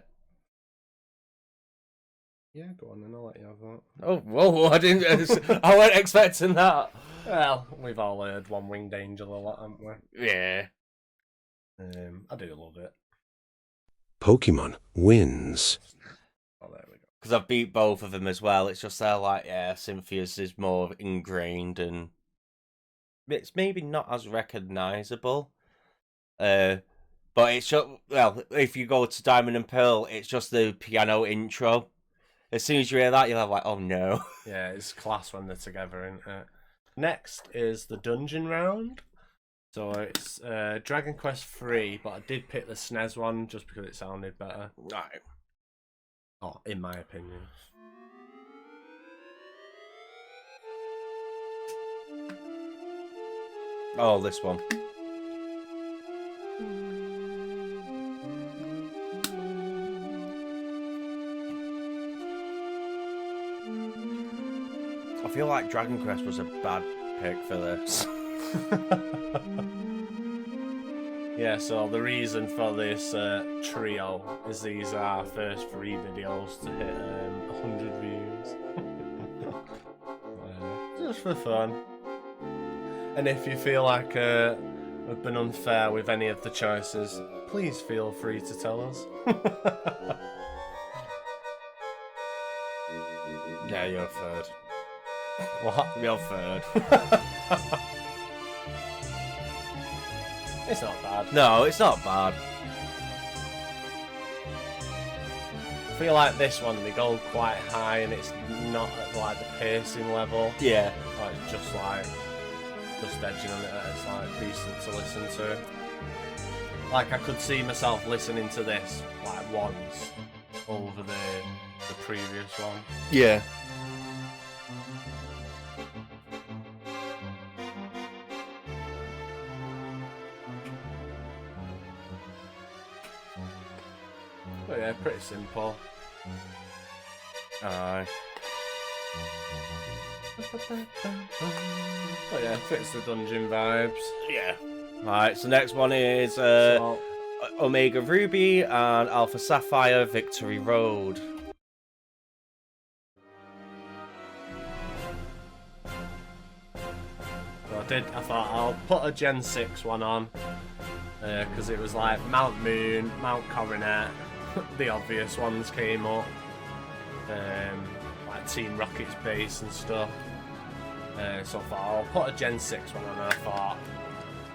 Yeah, go on then, I'll let you have that.
Oh, whoa, I wasn't expecting that.
Well, we've all heard One Winged Angel a lot, haven't we?
Yeah.
I do love it.
Pokemon wins.
Oh, there we go.
Because I've beat both of them as well. It's just they're like, yeah, Cynthia's is more ingrained and it's maybe not as recognisable. But it's just, well, if you go to Diamond and Pearl, it's just the piano intro. As soon as you hear that, you're like, oh no.
Yeah, it's class when they're together, isn't it? Next is the dungeon round. So it's Dragon Quest 3, but I did pick the SNES one just because it sounded better.
Right.
Oh, in my opinion.
Oh, this one. I feel like Dragon Quest was a bad pick for this.
Yeah, so the reason for this trio is these are our first 3 videos to hit 100 views. Just for fun. And if you feel like we've been unfair with any of the choices, please feel free to tell us.
Yeah, you're third.
What?
You're third.
It's not bad.
No, it's not bad.
I feel like this one, they go quite high and it's not at like the pacing level.
Yeah.
Like, it's just edging on it. It's like decent to listen to. Like I could see myself listening to this like once over the previous one.
Yeah.
But yeah, pretty simple.
Aye.
But yeah, fits the dungeon vibes.
Yeah. Alright, so next one is
So,
Omega Ruby and Alpha Sapphire Victory Road.
I thought I'll put a Gen 6 one on because it was like Mount Moon, Mount Coronet, the obvious ones came up, like Team Rocket's base and stuff. So I thought I'll put a Gen 6 one on, and I thought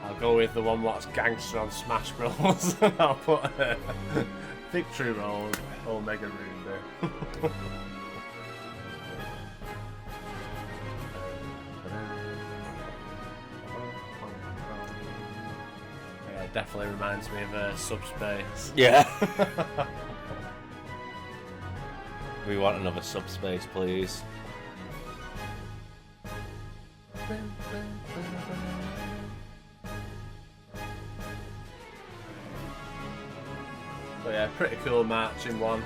I'll go with the one that's gangster on Smash Bros. I'll put Victory Road, Omega Ruby. it definitely reminds me of Subspace.
Yeah. We want another Subspace, please.
But yeah, pretty cool marching one.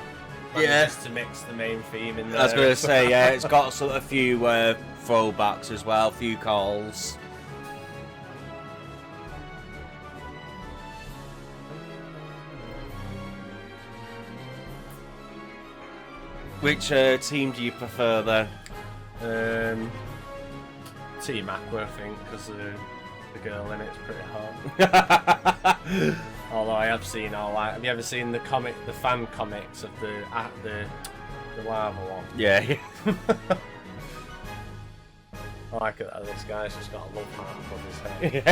Yeah.
Just to mix the main theme in there.
I was going to say, yeah, it's got sort of a few throwbacks as well, a few calls. Which team do you prefer then?
Team Aqua, I think, because the girl in it's pretty hot. Although I have seen all that. Have you ever seen the fan comics of the lava one?
Yeah.
I like it that this guy's just got a love heart on his head.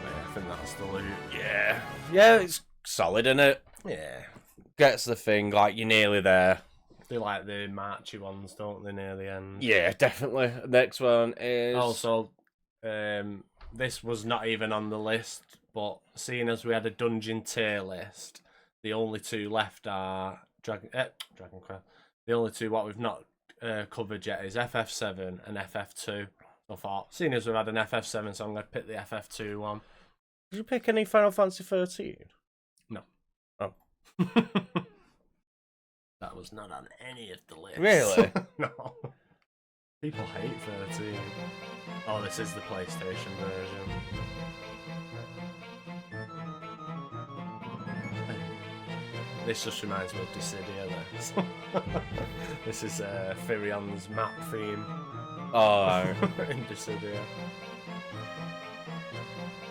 I think that's the loot.
Yeah. Yeah, it's solid, isn't it?
Yeah.
Gets the thing, like, you're nearly there.
They like the marchy ones, don't they, near the end?
Yeah, definitely. Next one is...
Also, this was not even on the list, but seeing as we had a dungeon tier list, the only two left are Dragon Quest. The only two what we've not covered yet is FF7 and FF2. I thought, seeing as we've had an FF7 song, I'd pick the FF2 one.
Did you pick any Final Fantasy 13?
No.
Oh.
That was not on any of the lists.
Really?
No. People hate 13. Oh, this is the PlayStation version. This just reminds me of Dissidia. This is Firion's map theme.
Oh.
In Dissidia.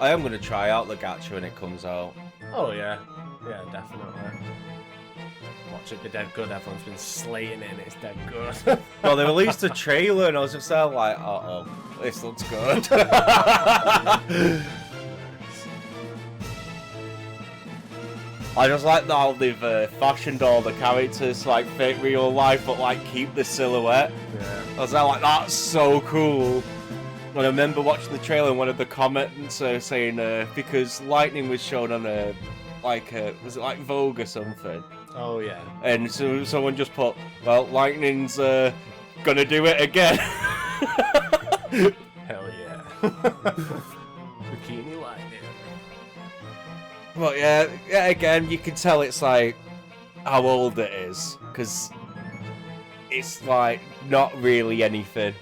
I am going to try out the gacha when it comes out.
Oh yeah. Yeah, definitely. Watch it be dead good. Everyone's been slating it and it's dead good.
Well, they released a trailer and I was just there like, uh-oh, this looks good. I just like how they've fashioned all the characters to like fit real life but like keep the silhouette.
Yeah.
I was there like, that's so cool. And I remember watching the trailer and one of the comments saying because lightning was shown on was it like Vogue or something?
Oh yeah.
And so someone just put, well, lightning's gonna do it again.
Hell yeah. Bikini lightning.
But yeah, again, you can tell it's like how old it is because it's like not really anything.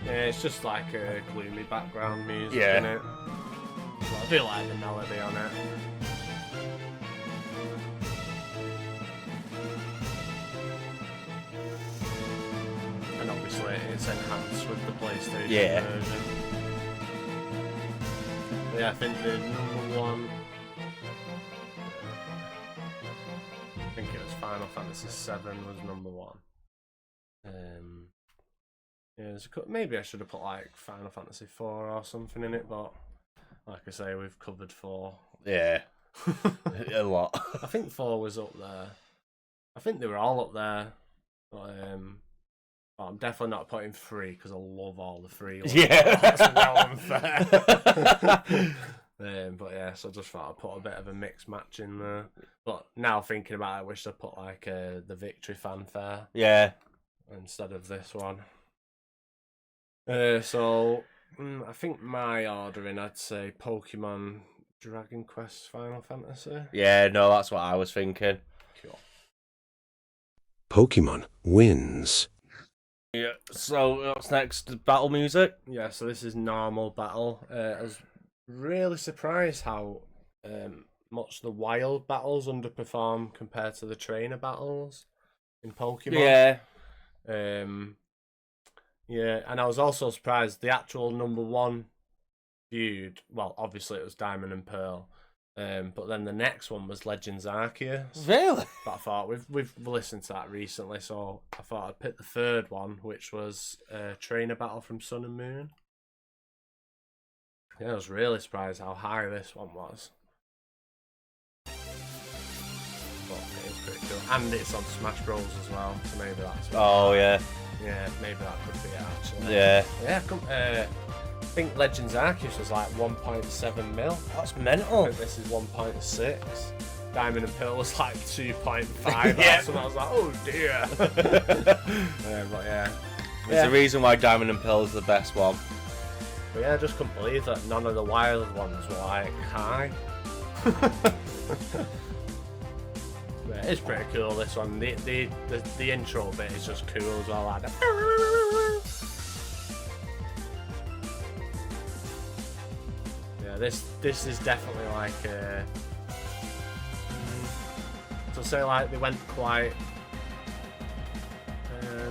Yeah, it's just like a gloomy background music,
Yeah.
innit? But I do like the melody on it. And obviously it's enhanced with the PlayStation version. But yeah, I think the number one... I think it was Final Fantasy VII was number one. Yeah, maybe I should have put like Final Fantasy 4 or something in it, but like I say, we've covered 4.
Yeah, a lot.
I think 4 was up there. I think they were all up there, but I'm definitely not putting 3 because I love all the 3.
Yeah,
that's well unfair. But yeah, so I just thought I'd put a bit of a mixed match in there. But now thinking about it, I wish I put like the Victory Fanfare.
Yeah.
Instead of this one. So I think my ordering, I'd say Pokemon, Dragon Quest, Final Fantasy.
Yeah, no, that's what I was thinking.
Cool.
Pokemon wins.
Yeah. So what's next? Battle music.
Yeah. So this is normal battle. I was really surprised how much the wild battles underperform compared to the trainer battles in Pokemon.
Yeah.
Yeah, and I was also surprised the actual number one feud. Well, obviously it was Diamond and Pearl, but then the next one was Legends Arceus.
Really?
But I thought we've listened to that recently, so I thought I'd pick the third one, which was Trainer Battle from Sun and Moon. Yeah, I was really surprised how high this one was. But it is pretty cool, and it's on Smash Bros as well, so maybe that's.
Oh yeah.
Yeah, maybe that could be it, actually.
Yeah.
Yeah, I think Legends Arceus was like 1.7 mil.
That's
I
mental.
think this is 1.6. Diamond and Pearl was like 2.5
Yeah.
or something. I was like, oh dear. But yeah.
There's a reason why Diamond and Pearl is the best one.
But yeah, I just couldn't believe that none of the wild ones were like high. Yeah, it's pretty cool, this one. The intro bit is just cool as well. Like yeah, this is definitely like to say like they went quite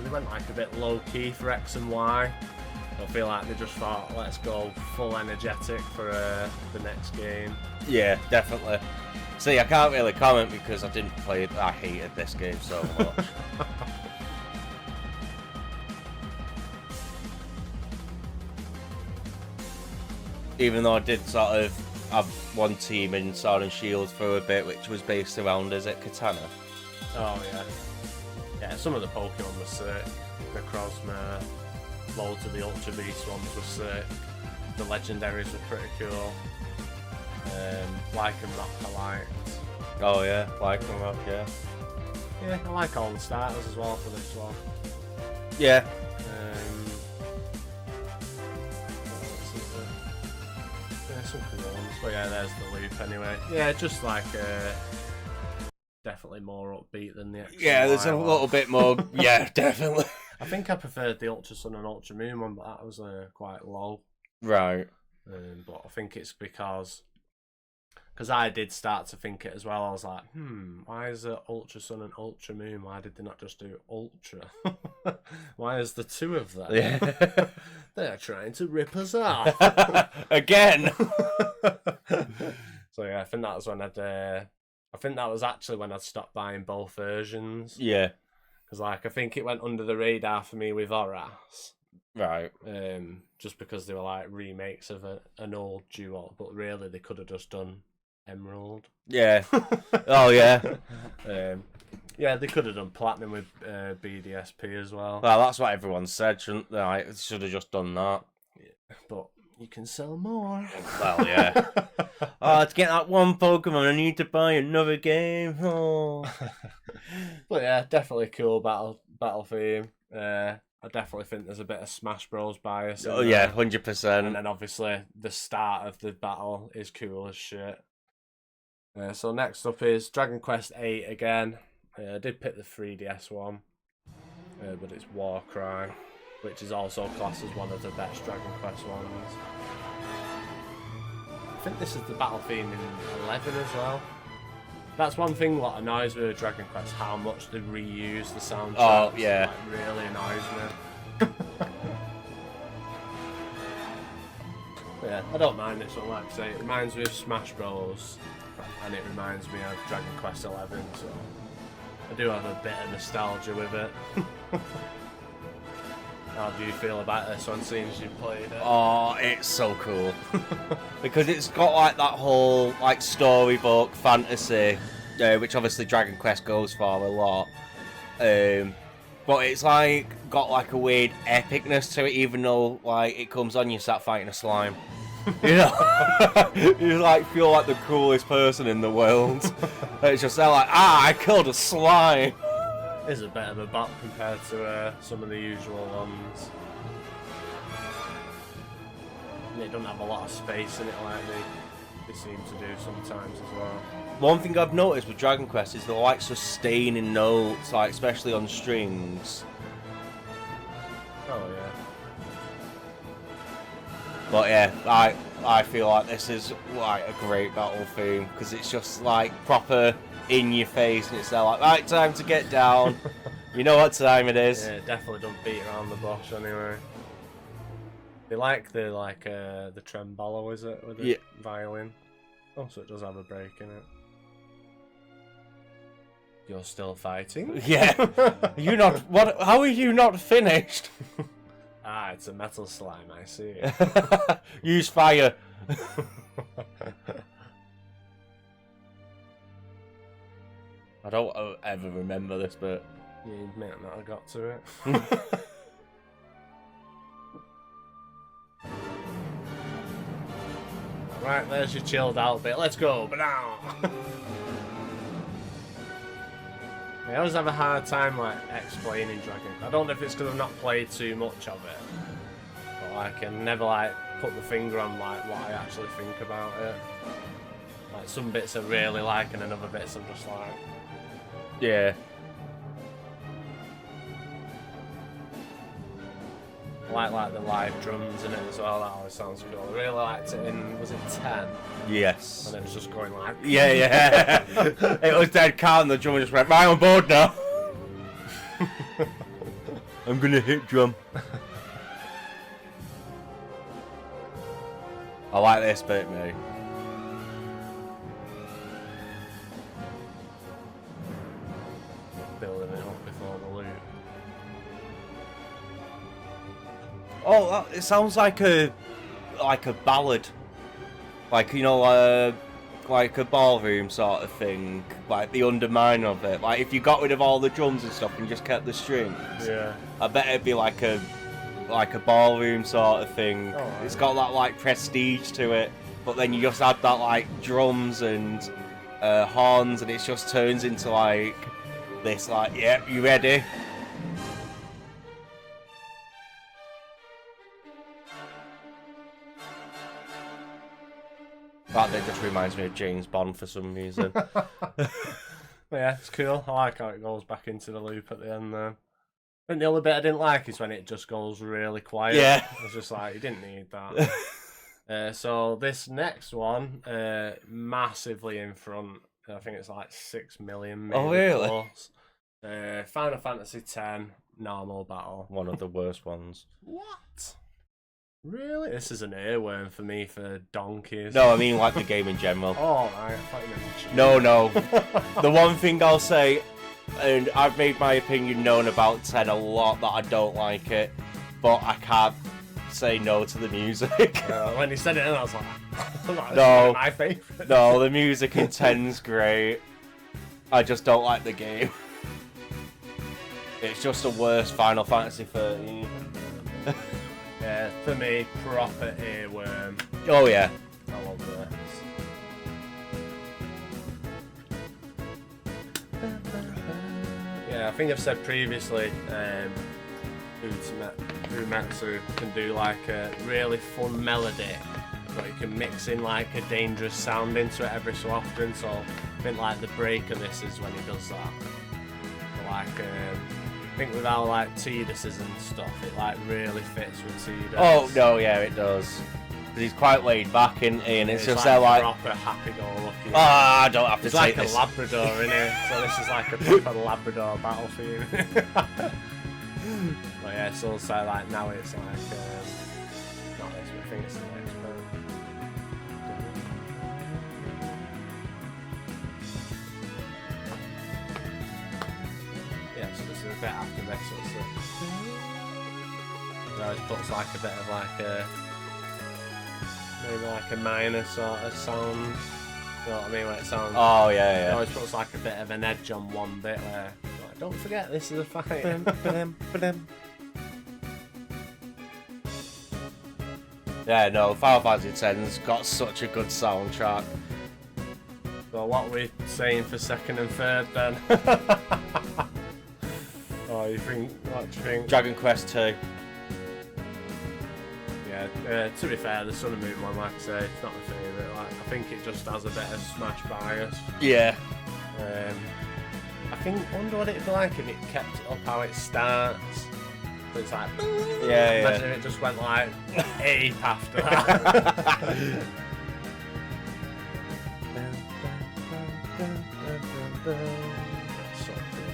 they went like a bit low key for X and Y. I feel like they just thought, let's go full energetic for the next game.
Yeah, definitely. See, I can't really comment because I didn't play it. I hated this game so much. Even though I did sort of have one team in Sword and Shield for a bit, which was based around, is it Katana?
Oh yeah. Yeah, some of the Pokemon were sick. The Necrozma, loads of the Ultra Beast ones were sick. The legendaries were pretty cool. Lycanroc I liked.
Oh yeah, Lycanroc, yeah.
Yeah, I like all the starters as well for this one.
Yeah.
Yeah, some cool ones. But yeah, there's the loop anyway. Yeah, just like definitely more upbeat than the X.
Yeah, there's a little bit more. Yeah, definitely.
I think I preferred the Ultra Sun and Ultra Moon one, but that was quite low.
Right.
But I think it's because I did start to think it as well. I was like, why is it Ultra Sun and Ultra Moon? Why did they not just do Ultra? Why is the two of them?
Yeah.
They're trying to rip us off.
Again.
So yeah, I think that was when I think that was actually when I'd stopped buying both versions.
Yeah.
Because like I think it went under the radar for me with Horace.
Right.
Just because they were like remakes of an old duo, but really they could have just done Emerald.
Yeah. Oh yeah.
Yeah, they could have done Platinum with BDSP as well.
Well, that's what everyone said, shouldn't they? Like, should have just done that.
Yeah, but you can sell more.
Well, yeah. Oh, to get that one Pokemon, I need to buy another game. Oh.
But yeah, definitely cool battle theme. I definitely think there's a bit of Smash Bros bias.
Oh yeah, 100%.
And then obviously the start of the battle is cool as shit. So next up is Dragon Quest VIII again. I did pick the 3DS one, but it's Warcry, which is also classed as one of the best Dragon Quest ones. I think this is the battle theme in 11 as well. That's one thing what annoys me with Dragon Quest, how much they reuse the soundtrack.
Oh, yeah.
Like, really annoys me. Yeah, I don't mind this one, like I say. It reminds me of Smash Bros. And it reminds me of Dragon Quest 11, so I do have a bit of nostalgia with it. How do you feel about this one, seeing as you've played it?
Oh, it's so cool. Because it's got like that whole like storybook fantasy, which obviously Dragon Quest goes for a lot. But it's like got like a weird epicness to it, even though like it comes on you start fighting a slime. You know, you like feel like the coolest person in the world. It's just like, I killed a slime.
It's a bit of a bop compared to some of the usual ones. And it doesn't have a lot of space in it like they seem to do sometimes as well.
One thing I've noticed with Dragon Quest is the like sustaining notes, like especially on strings.
Oh yeah.
But yeah, I feel like this is like a great battle theme because it's just like proper in your face and it's there like, right, time to get down. You know what time it is.
Yeah, it definitely don't beat around the bush anyway. They like the trembolo, is it, with the violin? Oh, so it does have a break in it. You're still fighting?
Yeah. Are you not? What? How are you not finished?
Ah, it's a metal slime, I see.
Use fire. I don't ever remember this bit.
You may not have got to it. Right, there's your chilled out bit. Let's go. But now. I always have a hard time like explaining Dragon. I don't know if it's because I've not played too much of it, but I can never like put the finger on like what I actually think about it. Like some bits I really like, and another bits I'm just like,
Yeah.
I like the live drums in it as well. That always sounds cool. I really liked it in, was it 10?
Yes.
And it was just going like,
Yeah. It was dead calm, and the drummer just went, right, I'm on board now. I'm gonna hit drum. I like this bit, mate.
building it up before the loop.
Oh, it sounds like a ballad, like like a ballroom sort of thing, like the undermine of it. Like if you got rid of all the drums and stuff and just kept the strings,
Yeah.
I bet it'd be like a ballroom sort of thing.
Oh,
It's got that like prestige to it, but then you just add that like drums and horns, and it just turns into like this. Like, yep, you ready? That bit just reminds me of James Bond for some reason.
Yeah, it's cool. I like how it goes back into the loop at the end there. And the only bit I didn't like is when it just goes really quiet.
Yeah.
It's just like, you didn't need that. So this next one, massively in front. I think it's like 6 million. Maybe
Oh, really?
Close. Final Fantasy X, normal battle.
One of the worst ones.
What? Really? This is an earworm for me for donkeys.
No, I mean like the game in general.
Oh, right. I thought you meant cheese.
No. The one thing I'll say, and I've made my opinion known about 10 a lot, that I don't like it, but I can't say no to the music.
When he said it, I was like, this
No.
is my favourite.
No, the music in 10's great. I just don't like the game. It's just the worst Final Fantasy 13.
Yeah, for me, proper earworm.
Oh yeah.
I love this. Yeah, I think I've said previously, Uematsu can do like a really fun melody, but you can mix in like a dangerous sound into it every so often. So I think like the break of this is when he does that. But, like, I think with how like Tidus is and stuff, it like really fits with Tidus.
Oh no, yeah, it does. Because he's quite laid back, isn't he? And it's just there like,
proper happy-go-lucky.
I don't have to
It's
take
like
this.
a Labrador, innit? So this is like a proper Labrador battle for you. But yeah, so it's like now it's like not this, but I think it's the next one. Yeah, so this is a bit after this. So it always puts like a bit of like a maybe like a minor sort of sound. You know what I mean? When it sounds.
Oh
It
yeah,
always puts like a bit of an edge on one bit where, like, don't forget this is a fight.
Yeah, no, Final Fantasy X's got such a good soundtrack.
So what are we saying for second and third then? Oh, what do you think?
Dragon Quest 2.
Yeah, to be fair, the Sun and Moon one, like I say, it's not my favourite. Like, I think it just has a bit of Smash bias.
Yeah.
I wonder what it'd be like if it kept it up how it starts. So it's like,
Yeah,
imagine if it just went like ape after that. So cool.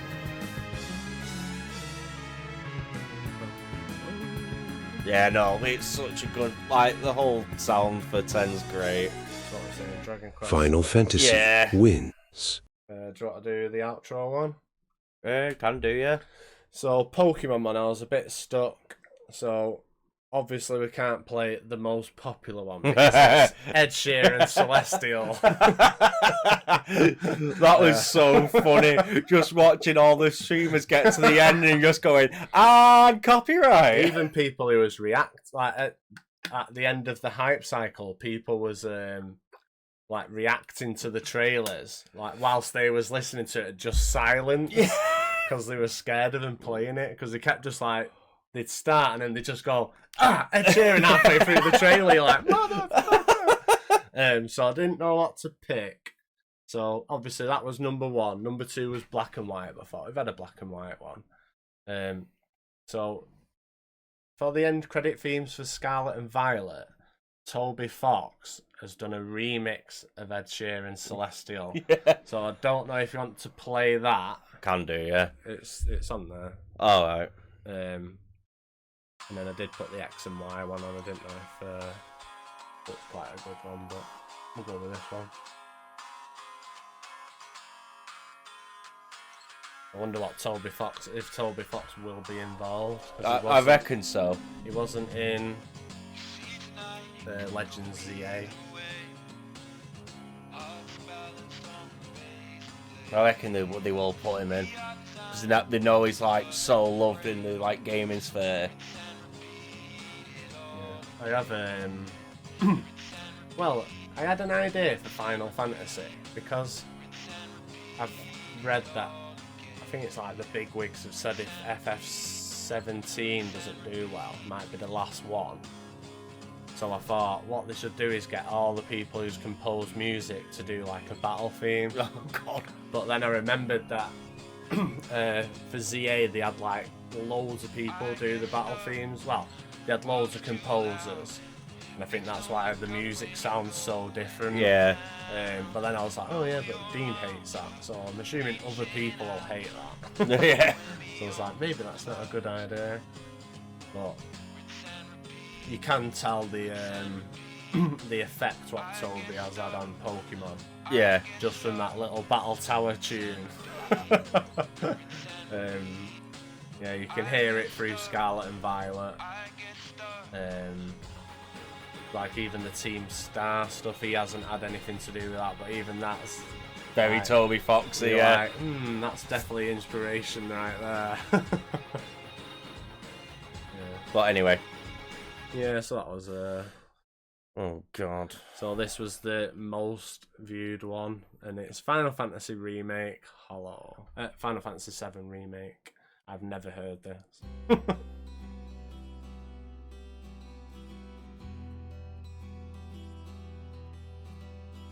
Yeah, no, it's such a good, like, the whole sound for 10's great.
That's what I'm saying, Dragon Quest.
Final Fantasy
Yeah.
wins.
Do you want to do the outro one?
Can do, yeah.
So, Pokemon man, I was a bit stuck. So, obviously we can't play the most popular one because it's Ed Sheeran Celestial.
That was so funny. Just watching all the streamers get to the end and just going, copyright.
Even people who was at the end of the hype cycle, people was like reacting to the trailers, like whilst they was listening to it, just silent because they were scared of them playing it because they kept just like they'd start and then they just go Ed Sheeran halfway through the trailer. You're like motherfucker. So I didn't know what to pick. So obviously that was number 1. Number 2 was black and white. I thought we've had a black and white one. So for the end credit themes for Scarlet and Violet, Toby Fox has done a remix of Ed Sheeran's Celestial.
Yeah.
So I don't know if you want to play that.
Can do, yeah.
It's on there.
All right.
And then I did put the X and Y one on. I didn't know if it's quite a good one, but we'll go with this one. I wonder what Toby Fox, if Toby Fox will be involved.
I reckon so.
He wasn't in Legends ZA.
I reckon they will put him in because they know he's like so loved in the like gaming sphere.
Yeah. I have well, I had an idea for Final Fantasy because I've read that. I think it's like the big wigs have said if FF17 doesn't do well, it might be the last one. So I thought what they should do is get all the people who's composed music to do like a battle theme.
Oh god.
But then I remembered that for ZA they had like loads of people do the battle themes. Well, they had loads of composers. And I think that's why the music sounds so different.
Yeah.
But then I was like, oh yeah, but Dean hates that. So I'm assuming other people will hate that.
Yeah.
So I was like, maybe that's not a good idea. But you can tell the effect what Toby has had on Pokemon.
Yeah.
Just from that little Battle Tower tune. Yeah, you can hear it through Scarlet and Violet. Like even the Team Star stuff, he hasn't had anything to do with that, but even that's
very
like,
Toby Foxy, yeah.
Like, that's definitely inspiration right there. Yeah.
But anyway.
Yeah, so that was
Oh god.
So this was the most viewed one, and it's Final Fantasy Remake Hollow. Final Fantasy 7 Remake. I've never heard this.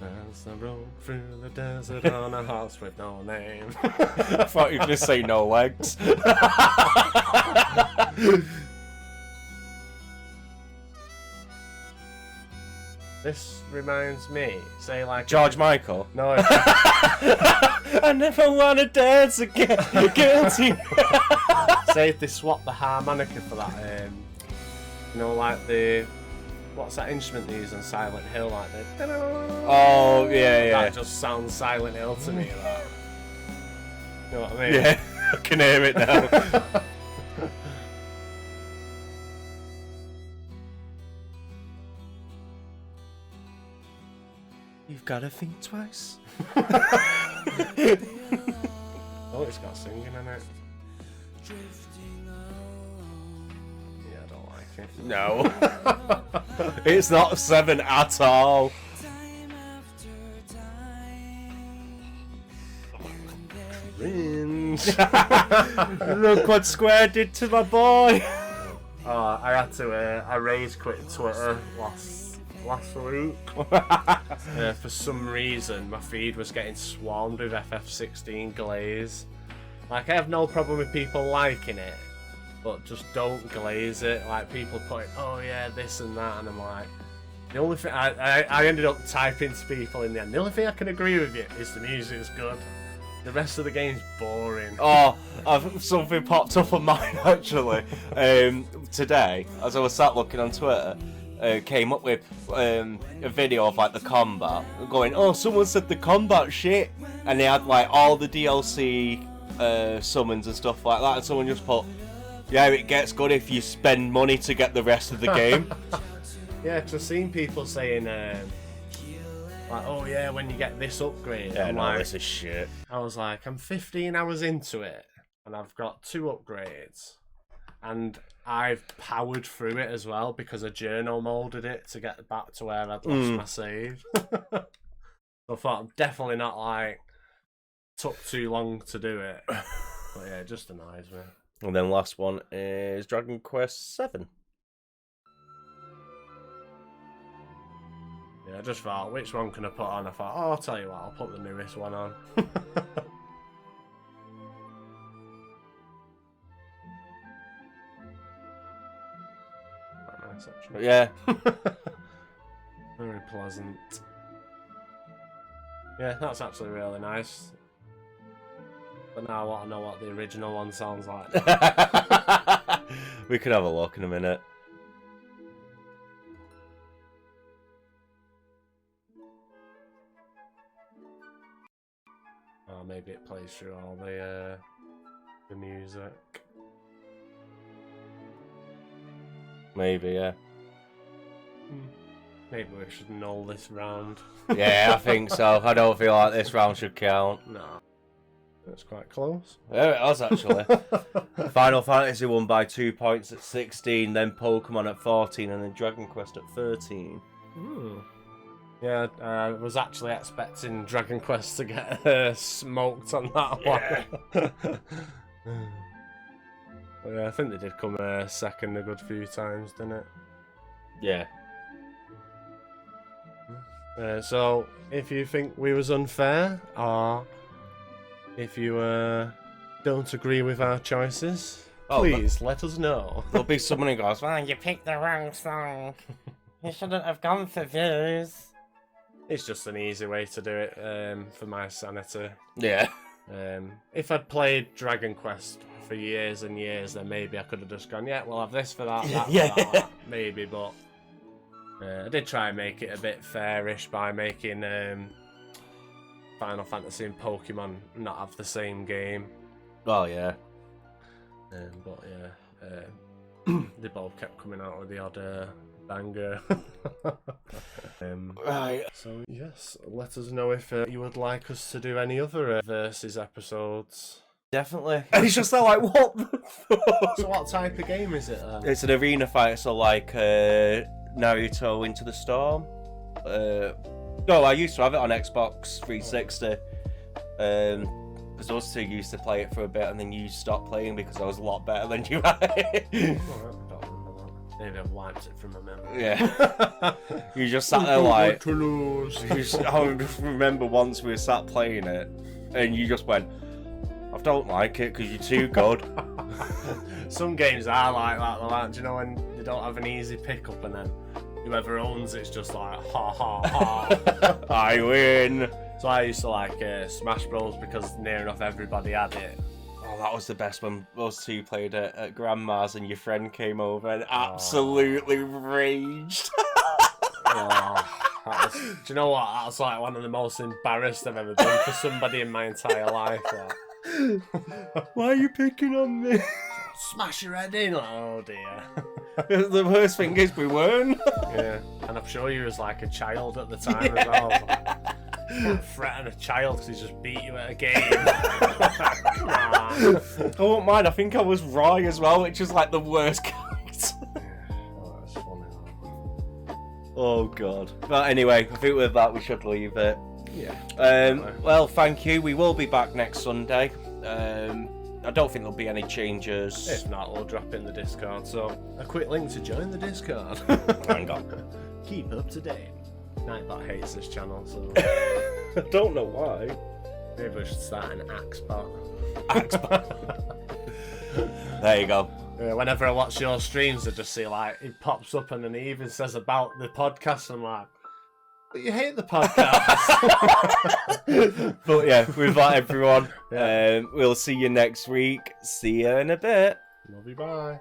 As I roam through the desert on a horse with no name.
I thought you were going to say no legs.
This reminds me, say like
George Michael.
No.
I never want to dance again. You're guilty.
Say if they swap the harmonica for that, you know, like the what's that instrument they use on Silent Hill, like the
oh yeah, yeah.
That just sounds Silent Hill to me. That. You know what I mean?
Yeah, I can hear it now. You've got to think twice.
Oh, it's got singing in it. Yeah, I don't like it.
No. It's not 7 at all.
Cringe.
Look what Square did to my boy.
Oh, I had to I rage quit Twitter last week. For some reason, my feed was getting swarmed with FF16 glaze. Like, I have no problem with people liking it, but just don't glaze it. Like, people putting, oh yeah, this and that, and I'm like, the only thing I ended up typing to people in the end. The only thing I can agree with you is the music's good. The rest of the game's boring.
Oh, something popped up on mine actually. Today, as I was sat looking on Twitter, came up with a video of like the combat, going, oh, someone said the combat shit, and they had like all the DLC summons and stuff like that, and someone just put, yeah, it gets good if you spend money to get the rest of the game.
Yeah, because I've seen people saying, like, oh yeah, when you get this upgrade.
Yeah,
I'm
no,
like,
this is shit.
I was like, I'm 15 hours into it, and I've got 2 upgrades, and I've powered through it as well because I journal molded it to get back to where I'd lost my save. So I thought I'm definitely not like took too long to do it. But yeah, it just annoys me.
And then last one is Dragon Quest 7.
Yeah, I just thought, which one can I put on? I thought, oh, I'll tell you what, I'll put the newest one on. Quite nice, actually.
Yeah.
Very pleasant. Yeah, that's actually really nice. But now I want to know what the original one sounds like.
We could have a look in a minute.
Oh, maybe it plays through all the music.
Maybe, yeah.
Maybe we should null this round.
Yeah, I think so. I don't feel like this round should count.
No. That's quite close.
Yeah, it was actually. Final Fantasy won by 2 points at 16, then Pokemon at 14, and then Dragon Quest at 13.
Yeah, I was actually expecting Dragon Quest to get smoked on that one. But yeah, I think they did come second a good few times, didn't it?
Yeah.
So, if you think we was unfair, or if you don't agree with our choices, please let us know.
There'll be someone who goes, well, you picked the wrong song. You shouldn't have gone for views.
It's just an easy way to do it for my sanity.
Yeah.
If I'd played Dragon Quest for years and years, then maybe I could have just gone, yeah, we'll have this for that, that
Yeah.
for that, maybe, but I did try and make it a bit fairish by making Final Fantasy and Pokemon not have the same game.
Oh, yeah.
But yeah, they both kept coming out with the odd banger.
Right.
So yes, let us know if you would like us to do any other Versus episodes.
Definitely. And it's just like, what the fuck?
So what type of game is it then?
It's an arena fight, so like Naruto Into the Storm. No, I used to have it on Xbox 360. Because those two used to play it for a bit, and then you stopped playing because I was a lot better than you had.
I don't remember that. Maybe I've wiped it from my memory.
Yeah. You just sat there like...
to lose.
I just remember once we were sat playing it, and you just went, I don't like it because you're too good.
Some games are like that though, aren't you? You know, when they don't have an easy pickup and then whoever owns it's just like, ha ha ha.
I win.
So I used to like Smash Bros because near enough everybody had it.
Oh, that was the best when those two played at Grandma's and your friend came over and absolutely raged.
Do you know what? That was like one of the most embarrassed I've ever been for somebody in my entire life.
Why are you picking on me?
Smash your head in. Like, oh dear.
The worst thing is we weren't.
Yeah, and I'm sure you was like a child at the time as well. Like, threaten a child because he just beat you at a game. Come on.
I won't mind. I think I was Roy as well, which is like the worst character.
Oh, that's funny.
Oh god. But anyway, I think with that we should leave it.
Yeah.
Well, thank you. We will be back next Sunday. I don't think there'll be any changes.
If not, we'll drop in the Discord. So, a quick link to join the Discord.
Hang on.
Keep up to date. Nightbot hates this channel, so
I don't know why.
maybe we should start an axe bot.
There you go.
Whenever I watch your streams, I just see like it pops up and then it even says about the podcast. I'm like, but you hate the podcast.
But yeah, with that, everyone, we'll see you next week. See you in a bit.
Love you, bye.